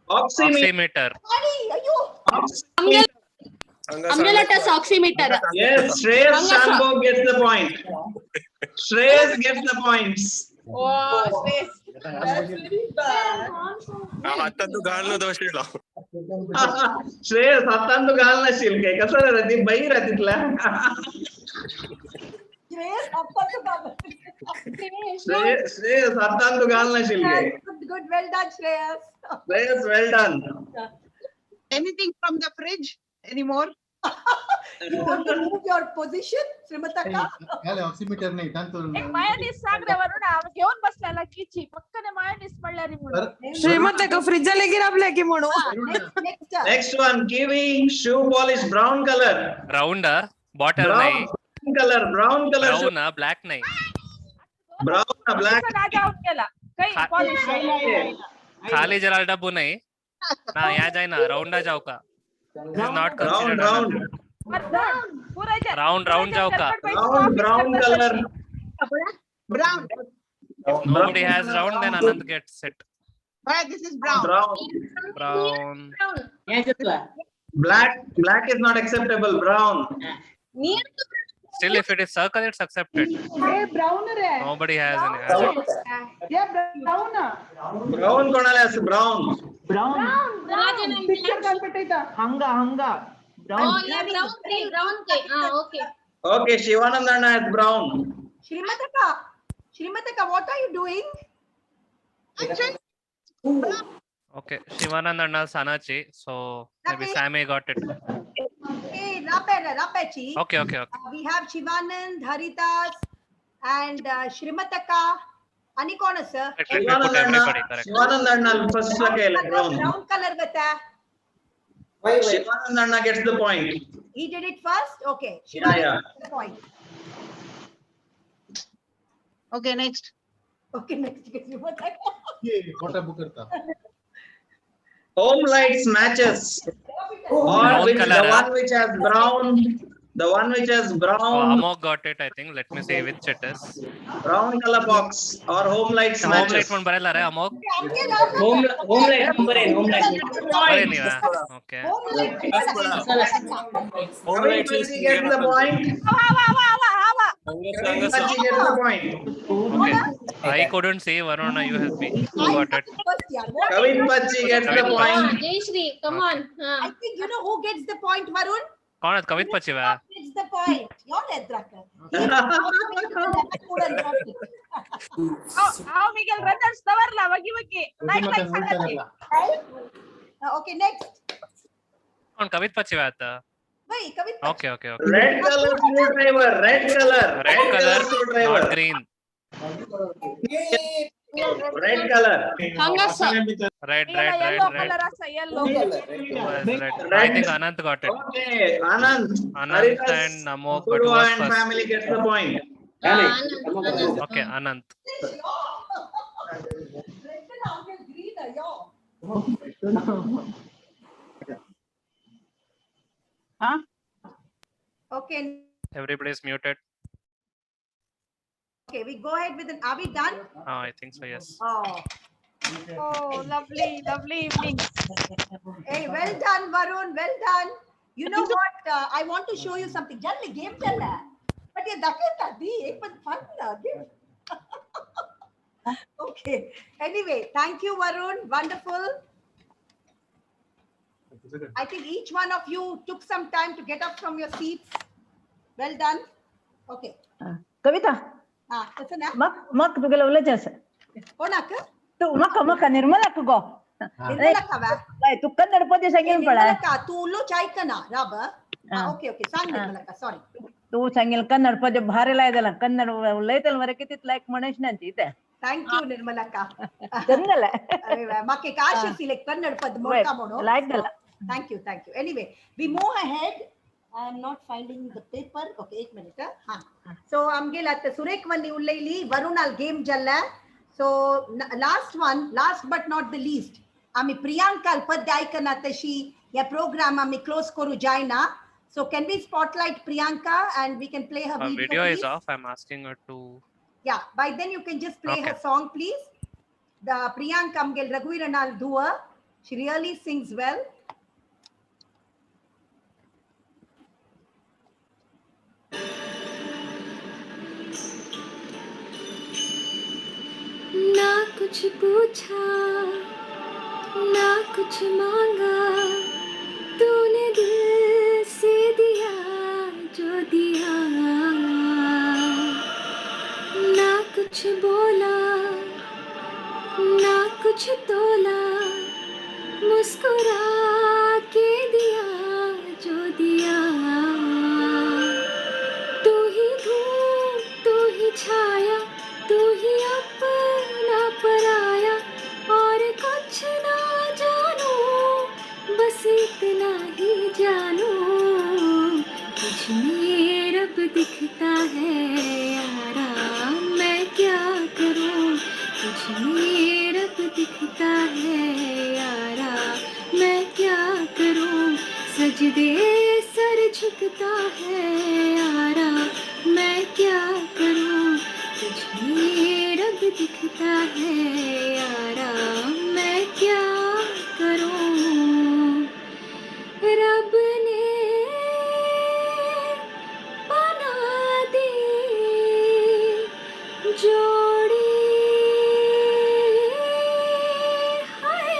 Oximeter. ಅಯ್ಯೋ ಅಮ್ಯಲೋಟಸ oximeter Yes, Shreyas Shanbhog gets the point. Shreyas gets the points. हातातून घालणं दोष दिला श्रेयस हातांतू घाल नशील काय कसं ती by राहतीतला Shreyas हातांतू घाल नशील काय good well done Shreyas Shreyas well done. Anything from the fridge anymore? You want to move your position Srimataka oximeter नाही tanto एक मायोनीज सांग रे वरुण घेऊन बसलेला किची पक्कने मायोनीज पडल्यारी म्हणून श्रीमंत फ्रिज ला गिराबल्या की म्हणू Next one, kiwi shoe polish brown color. Rounder bottle नाही brown color ब्राउन ना ब्लॅक नाही black राजा आउट केला काही पॉलिश खाली जरा डब्बू नाही ना या जाय ना राउंडा जाऊ का This is not considered round round जाऊ का brown color brown nobody has round then Anand gets it why this is brown brown black is not acceptable. Brown still if it is circle it's accepted brown रे nobody has any ये brown brown कोणाला असं brown picture कॉम्पिटिटा हंगा brown के okay Okay, Shivanand Anna has brown. Shrimataka what are you doing okay Shivanand Anna Sanachi so maybe Sammy got it hey Rapechi okay we have Shivanand Haritas and Shrimataka आणि कोण sir Shivanand Anna first ला केलं brown color gata Shivanand Anna gets the point. he did it first okay Yeah. gets the point okay next Shrimataka ये मोठा book करता Home lights matches or Brown which, color, the one which has brown. The one which has brown. Amok got it I think let me see which it is Brown color box or home lights home matches. light पण भरायला रे Amok home light number आहे home light बरे नाही okay Home lights gets the point. Bachchi gets the point. okay I couldn't see Varuna you help me who got it Kavit Bachchi gets the point. जय Shri come on I think you know who gets the point Varun कौन है कवित पची वा gets the point. You're Edraka. Miguel Redders tawarla wagi wagi. Like sagati. Okay, next. कोण कवित पची आता Wait, Kavit. Okay okay okay Red color screwdriver. Red color. Red colour screwdriver. Not green Red color. Red Yellow color asa yellow. I think Anant got it. Okay, Anand. Anant Haridas, and Namok, but who Purva was and first? family gets the point. Okay, Anant. Okay. Everybody is muted. Okay, we go ahead with an. Are we done? Oh, I think so. Yes. Oh. Oh, lovely evening. Hey, well done, Varun. Well done. You know what? I want to show you something. Jalli game chal hai. But ye daketa di ek but fun lage. Okay. Anyway, thank you, Varun. Wonderful. I think each one of you took some time to get up from your seats. Well done. Okay. कविता कसं ना? मग तुगेला उलयचें कोणाक? तू म्हाका निर्मलाक गो निर्मलाक हवा? तू कन्नड पद्य सांगेल पळय निर्मलाक तू उलोच आयकना राब. ओके ओके सांग निर्मलाक सॉरी. तू सांगेल कन्नड पद्य भारी लायदला कन्नड उलयतल मरे किती लायक मनीस नांती ते थैंक यू निर्मलाक. चंदला अरे वाह माके काश सिलेक्ट कन्नड पद मोडका म्हणो. लायक दला. Thank you. Anyway, we move ahead. I am not finding the paper. Okay, 1 minute. So amgel at Surek Vanni ullaili Varun al game jalla. So last but not the least. Ami Priyanka al padai kana tashi ya program ami close koru jaina. So can we spotlight Priyanka and we can play her video? Video please? is off. I'm asking her to. Yeah, by then you can just play her song, please. The Priyanka amgel Raghuviranal Dua. She really sings well. ना कुछ पूछा ना कुछ मांगा तूने दिल से दिया जो दिया ना कुछ बोला ना कुछ तोला मुस्कुरा के दिया जो दिया तू ही धूप तू ही छाया तू ही अपना पराया और कुछ ना जानो बस इतना ही जानो तुझ में रब दिखता है यारा मैं क्या करूं तुझ में रब दिखता है यारा मैं क्या करूं सजदे सर झुकता है यारा मैं क्या करूं तुझ में रब दिखता है यारा मैं क्या करूं रब ने बना दी जोड़ी hi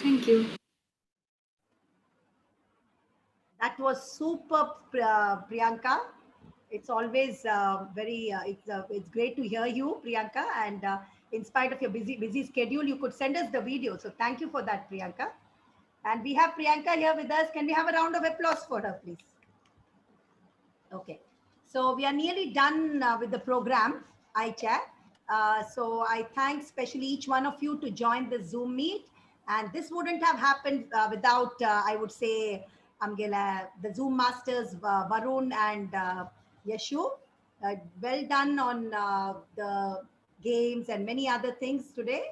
thank you. That was superb, Priyanka. It's always it's great to hear you, Priyanka. And in spite of your busy schedule, you could send us the video. So thank you for that, Priyanka. And we have Priyanka here with us. Can we have a round of applause for her, please? Okay. So we are nearly done with the program, iChat. So I thank especially each one of you to join the Zoom meet. And this wouldn't have happened without, I would say, the Zoom masters, Varun and Yashu. Well done on the games and many other things today.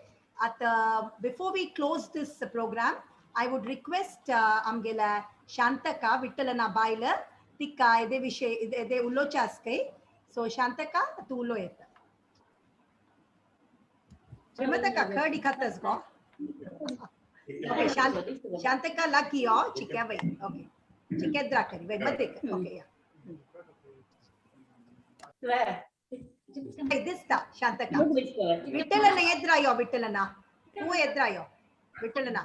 Before we close this program, I would request Shantaka, Vittalana Bailer, Tikka, Ede Ulochaskai. So Shantaka, tu ulo eta. Shrimataka, Khadi Khatas go. Okay, Shantaka lucky or Chikavai. Okay. Chikadra kari. Wait, Matik. Okay, yeah. Like this ta, Shantaka. Vittalana edrayo, Vittalana. Who edrayo? Vittalana.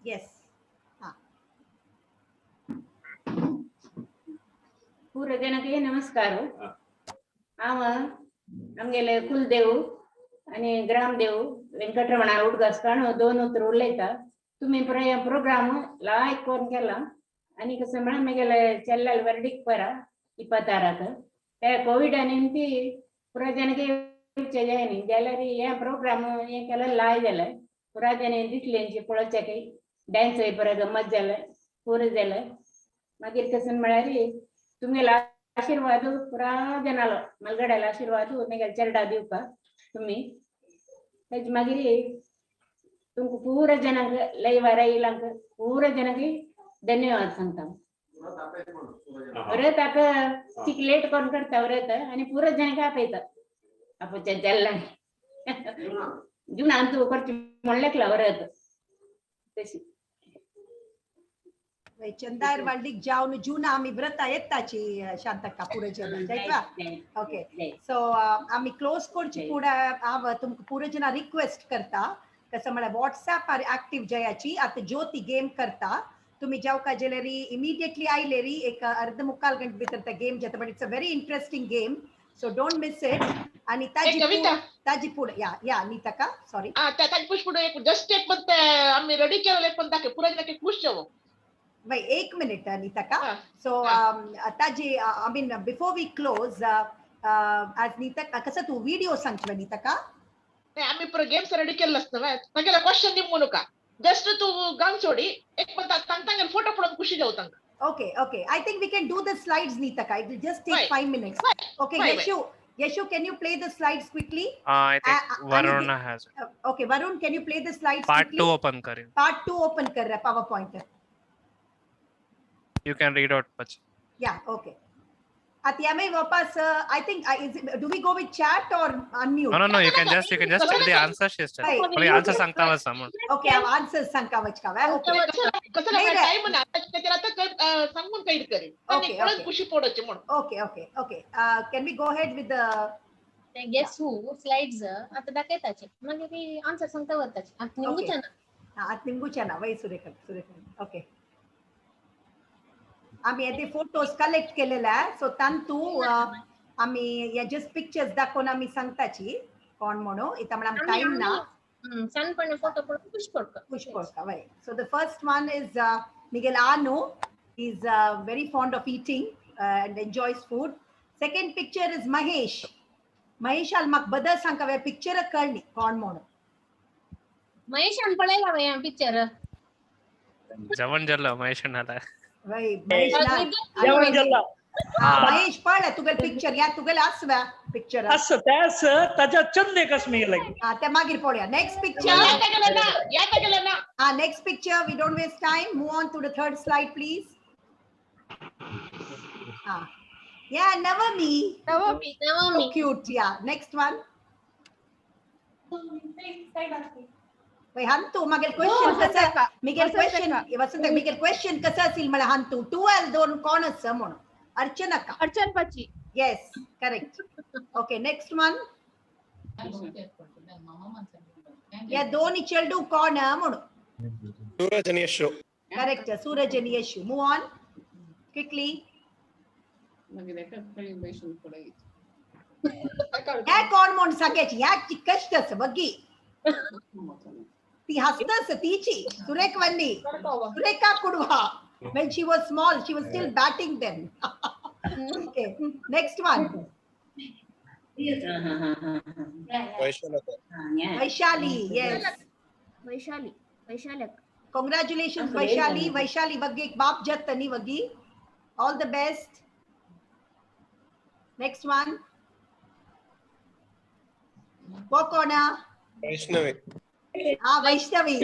Yes. पूर जनके नमस्कार हांव आमगेले कुलदेव आनी ग्रामदेव वेंकटरमणा उडगासकाण दोन उतर उलयता तुम्ही प्रोग्राम लायक करून केला आनी कसं म्हळ्यार म्हगेले चेल्ल्याल वर्डीक परा 26 त्या कोविडान ती पुरा जनके येवचे जाय न्ही जाल्यार हे प्रोग्राम हे केलं लाय जालें पुरा जने दिसले पळोवचे काही डान्स परा गम्मत जालें पुरो जालें मागीर कसं म्हळ्यार तुमगेलो आशीर्वाद पुरा जनालो मलगड्यालो आशीर्वाद म्हगेले चेडा दिवपाक तुमी तेज मागीर तुमकां पुरा जनांक लयवार येयलांक पुरा जनांक धन्यवाद सांगता परत आता लेट करून करता परत आनी पुरा जनांक आपयता आपोच्या चेल्लांक जुनान तूं करची म्हणलेकला परत तशी चंदायर वाल्डीक जावन जून आमी व्रता येताची शांतका पुरे जन जायतवा ओके सो आमी क्लोज करची फुडें हांव तुमकां पुरे जना रिक्वेस्ट करता कसं म्हळ्यार व्हॉट्सॅपार एक्टिव्ह जायाची आतां ज्योती गेम करता तुम्ही जावका जेलेरी इमिडिएटली आयलेरी एक अर्ध मुक्काल गंट भितर त्या गेम जाता but it's a very interesting game so don't miss it आणि ताजी पुढे या नीतका सॉरी ताजी पुढे जस्ट एक पण आम्ही रेडी केलेले पण ताके पुरा ताके खुश जावो Wait, 1 minute, Nitaka. So, Taji, I mean, before we close, as Nitaka, kasa tu video सांगतो Nitaka? नाही आम्ही पर गेम्स रेडी केलं असतं ना तांगेला क्वेश्चन दिम म्हणू का जस्ट तू गांग सोडी एक पण तांगेला फोटो पडून खुशी जाऊ तांग Okay, okay. I think we can do the slides, Nitaka. It will just take 5 minutes. Okay, Yeshu, can you play the slides quickly? I think Varuna has it. Okay, Varun, can you play the slides Part quickly? 2 open करें. Part 2 open कर रहा है PowerPoint. You can read out much. Yeah, okay. Atyame wapas, I think, do we go with chat or unmute? No, you can just tell the answer she is telling. Only answer सांगता was someone. Okay, अब answers सांगता वचका वे. Okay. कसं नाही time ना त्याला आता सांगून काही करेल आणि परत खुशी पडोचे म्हणून. Okay. Can we go ahead with the guess who slides आता दाखयताचे मागीर आन्सर सांगता वरताचे आता निंगुच्या ना आता निंगुच्या ना वय सुरेखा ओके आम्ही येते फोटोज कलेक्ट केलेला आहे सो तांतू आम्ही या जस्ट पिक्चर्स दाखवून आम्ही सांगताची कोण म्हणून इथं म्हणून टाइम ना सनपणे फोटो पडून पुश पडका वय so the first one is Miguel Ano. He's very fond of eating and enjoys food. Second picture is Mahesh. Mahesh al mak badal सांगका way picture कळली कोण म्हणून महेश अन पळेला वे पिक्चर जवन जल्ला महेश नाला वय महेश ना जेवण जेवला महेश पळले तुगेल पिक्चर या तुगेल आसवा पिक्चर असं त्यास त्याच्या चंद एकच मी गेला त्या मागीर पळया नेक्स्ट पिक्चर या गेला ना next picture we don't waste time move on to the third slide please yeah Navami cute yeah next one wait hantu magel question kasa Miguel question vasanta Miguel question kasa asil mala hantu 12 दोन कोण अस म्हणून अर्चन पाची yes correct okay next one या दोन चेल्डू कोण म्हणून सूरज आणि यशो correct सूरज आणि यशू move on quickly या कोण म्हणून सगळ्याची या कष्टच बघी ती हसतस तीची Surekha Kudwa when she was small she was still batting them okay next one Vaishali yes Vaishalak congratulations Vaishali ಬಗ್ಗೆ Baap ಜತ್ತನಿ ವಗಿ all the best next one Kokona Vaishnavi Vaishnavi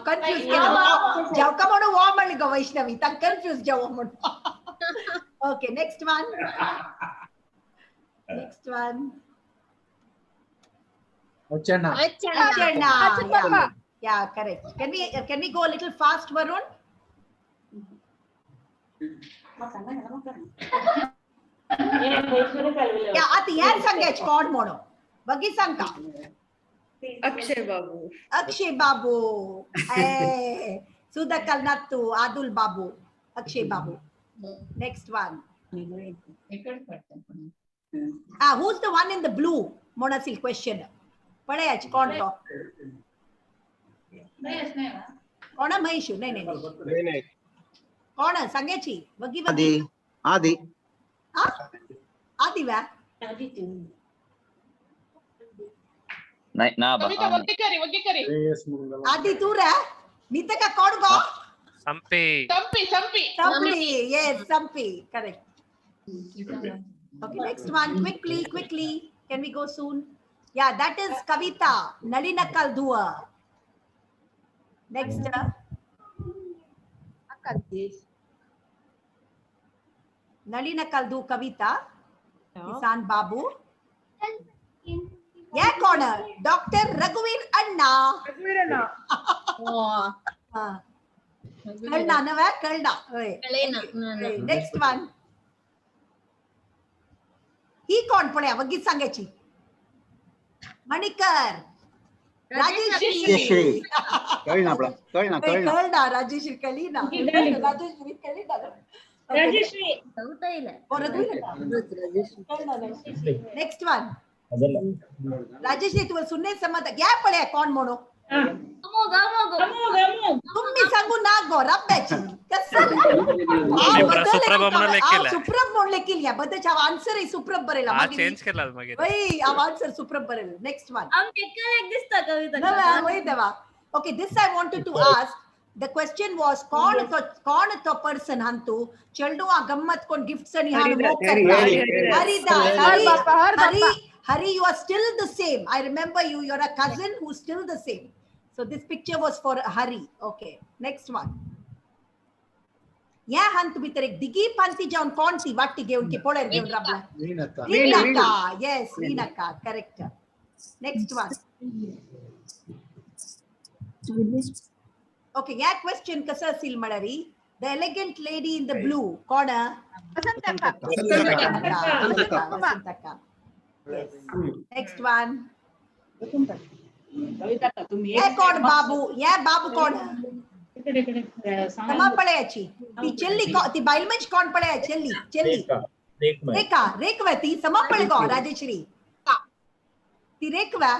confused जाव का म्हणून वा म्हणली ग वैष्णवी ता confused जाव म्हणून okay next one Archana yeah correct can we go a little fast Varun या आता यार सांगायच कोण म्हणून बघी सांग का अक्षय बाबू सुधाकर नातू आदुल Babu Akshay Babu next one Who's the one in the blue? Monasil question. पळयाची कोण तो? कोण महेशू? नाही. कोण सांगायची? वगी आदि आदि आदि व्या? नाही ना कविता वग्गी करी आदि तू रे? नीता का कोण गो? संपी. Yes, Sampi. Correct. Okay, next one. Quickly. Can we go soon? Yeah, that is Kavita. Nalina Kaldua. Next. Nalina Kaldu Kavita. Kisan Babu. Yeah, corner. Dr. Raghuveer Anna. Kalna, no, Kalna. Next one. He कौन पढ़े वगी सांगायची? मणिकर. राजेश्री. कळना Rajshree कळीना. Next one. Rajshree तुम्हाला सुनने समझ क्या पढ़े कौन मोनो? तुम्ही सांगू ना गो रब्याची सुप्रभ म्हणले केली बद्दलच्या आन्सर आहे सुप्रभ बरेला चेंज केला मग वही आन्सर सुप्रभ बरेल नेक्स्ट वन वही देवा okay this I wanted to ask the question was कौन तो पर्सन हंतु चल्डू आ गम्मत कोन गिफ्ट्स आणि हानु मोक करता हरी you are still the same. I remember you. You're a cousin who's still the same. So this picture was for Hari. Okay. Next one. Yeah, han tu bitar ek digi panti jaun kaun si vatti ge unke poder ge rabla. Reenaka. Yes, Reenaka. Correct. Next one. Okay. Yeah, question kasa sil malari. The elegant lady in the blue corner. Vasantaka. Yes. Next one. Yeah, कौन बाबू? Yeah, बाबू कौन? समा पळयाची. ती चेल्ली ती बायलमंच कौन पळया चेल्ली? रेखवती समा पळगो राजेश्री. ती रेखवा.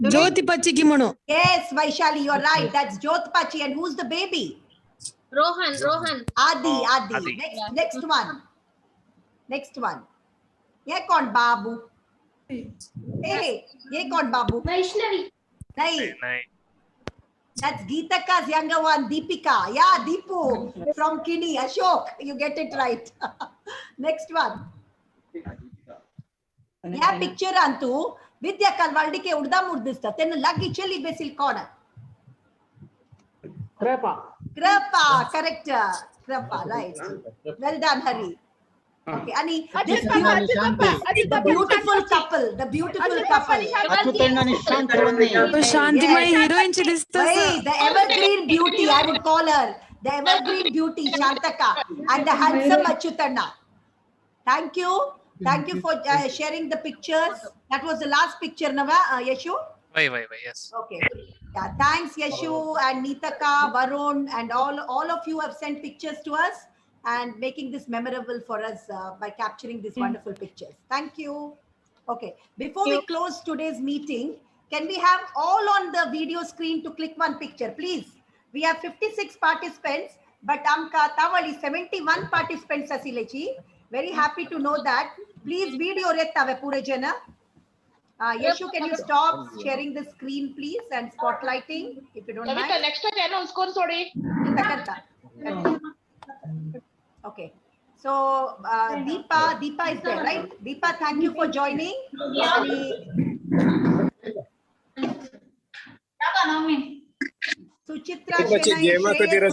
ज्योतिपाची की म्हणो. Yes, Vaishali, you're right. That's Jyotipachi. And who's the baby? Rohan. Adi. Next one. Yeah, कौन बाबू? Hey, ये कौन बाबू? वैष्णवी. नहीं. That's Geetaka's younger one, Deepika. Yeah, Deepu from Kini. Ashok, you get it right. Next one. Yeah, picture antu Vidya Kalvaldi ke udda murdista. Then lagi cheli besil kona. Krapa, correct. Krapa, right. Well done, Hari. Okay, Ani, this beautiful couple. शांतिमय heroine ची दिसते. The evergreen beauty, I would call her. The evergreen beauty, Shantaka, and the handsome Achyutanna. Thank you for sharing the pictures. That was the last picture, Nava, Yashu? Yes. Okay. Yeah, thanks, Yashu and Neetaka, Varun, and all of you have sent pictures to us and making this memorable for us by capturing these wonderful pictures. Thank you. Okay, before we close today's meeting, can we have all on the video screen to click one picture, please? We have 56 participants, but amka tawali 71 participants asilechi. Very happy to know that. Please video rettave pure jana. Yashu, can you stop sharing the screen, please, and spotlighting, if you don't mind? Next channel score sorry. Okay. So Deepa is there, right? Deepa, thank you for joining. Suchitra,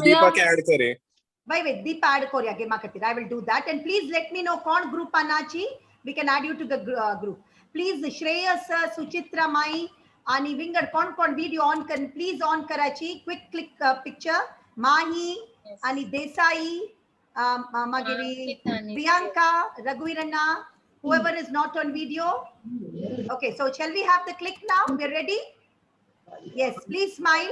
Deepa ke add kare. Wait, Deepa add korea game katir. I will do that, and please let me know kon group anachi. We can add you to the group. Please, Shreyas, Suchitra, Mai, ani Vingar kon video on kan. Please on karachi. Quick click picture. Mahi, ani Desai. Magiri, Priyanka, Raghuveeranna, whoever is not on video. Okay, so shall we have the click now? We're ready? Yes, please smile.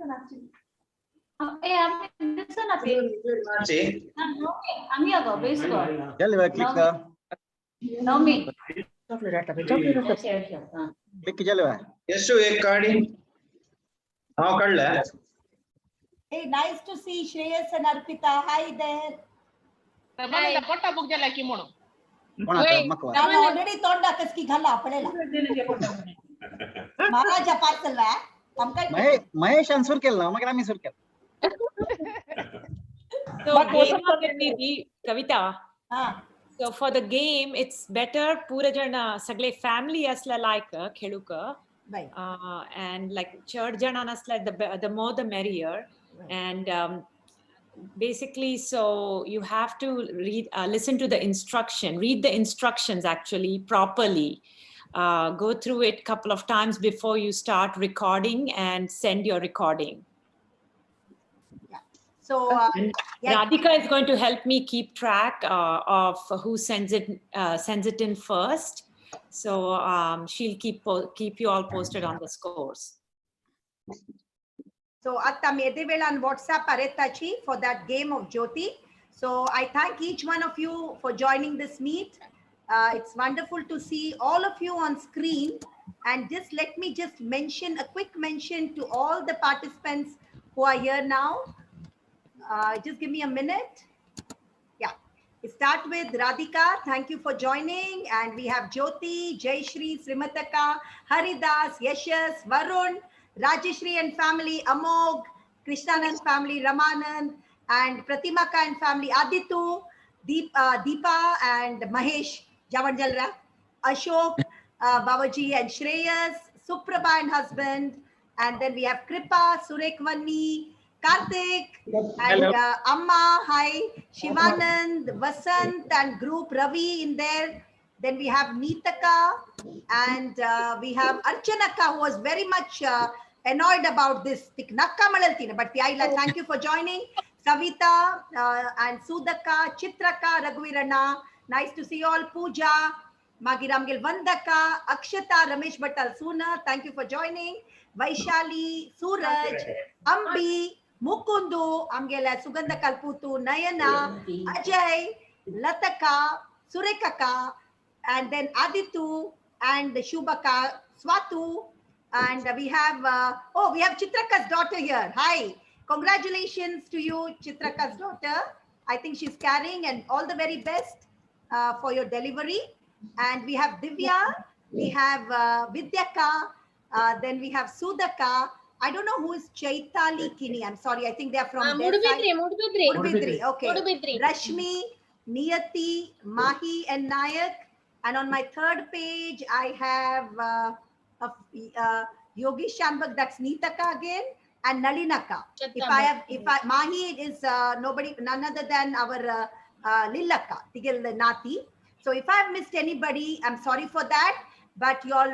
चल click चल ಎಷ್ಟು एक काढी हाव काढल्या Hey, nice to see Shreyas and Arpita. Hi there. रमाला पोटा book झाला की म्हणून ನಾನು already ತೋಂಡ ಕಸ್ಕಿ ಘಲ್ಲ ಪಳೆಲ महाराजा पार्सल महेश सुर केलं मग आम्ही सुर केलं So game आगती Kavita. So for the game, it's better पूरे जण सगळे family असला like खेळूक. And like church जण असला the more the merrier. And basically, so you have to listen to the read the instructions actually properly. Go through it a couple of times before you start recording and send your recording. So Radhika is going to help me keep track of who sends it in first. So she'll keep you all posted on the scores. So atta medevela on WhatsApp aretachi for that game of Jyoti. So I thank each one of you for joining this meet. It's wonderful to see all of you on screen, and just let me just mention a quick mention to all the participants who are here now. Just give me a minute. Yeah, we start with Radhika. Thank you for joining, and we have Jyoti, Jayashri, Srimataka, Haridas, Yashas, Varun, Rajeshri and family, Amog, Krishnanand family, Ramanand, and Pratimaka and family, Aditu, Deepa and Mahesh, Javanjalra, Ashok, Babaji and Shreyas, Suprabha and husband, and then we have Kripa, Surekhvani, Karthik, and Amma, hi, Shivanand, Vasant and group, Ravi in there. Then we have Neetaka and we have Archanaka, who was very much annoyed about this. But thank you for joining. Savita and Sudaka, Chitraka, Raghuvirana. Nice to see you all. Pooja, Magiramgil Vandaka, Akshata, Ramesh Bhattal Suna. Thank you for joining. Vaishali, Suraj, Ambi, Mukundu, Amgela, Sugandha Kalputu, Nayana, Ajay, Lataka, Surekaka, and then Aditu and Shubhaka, Swatu, and we have we have Chitraka's daughter here. Hi, congratulations to you, Chitraka's daughter. I think she's carrying, and all the very best for your delivery. And we have Divya, we have Vidyaka, then we have Sudaka. I don't know who is Chaitali Kini. I'm sorry, I think they are from Mudbidri. Okay. Mudbidri. Rashmi, Niyati, Mahi and Nayak. And on my third page, I have Yogi Shanbhag, that's Neetaka again, and Nalinaka. Mahi is none other than our Lillaka, Tigil Nati. So if I have missed anybody, I'm sorry for that, but you all,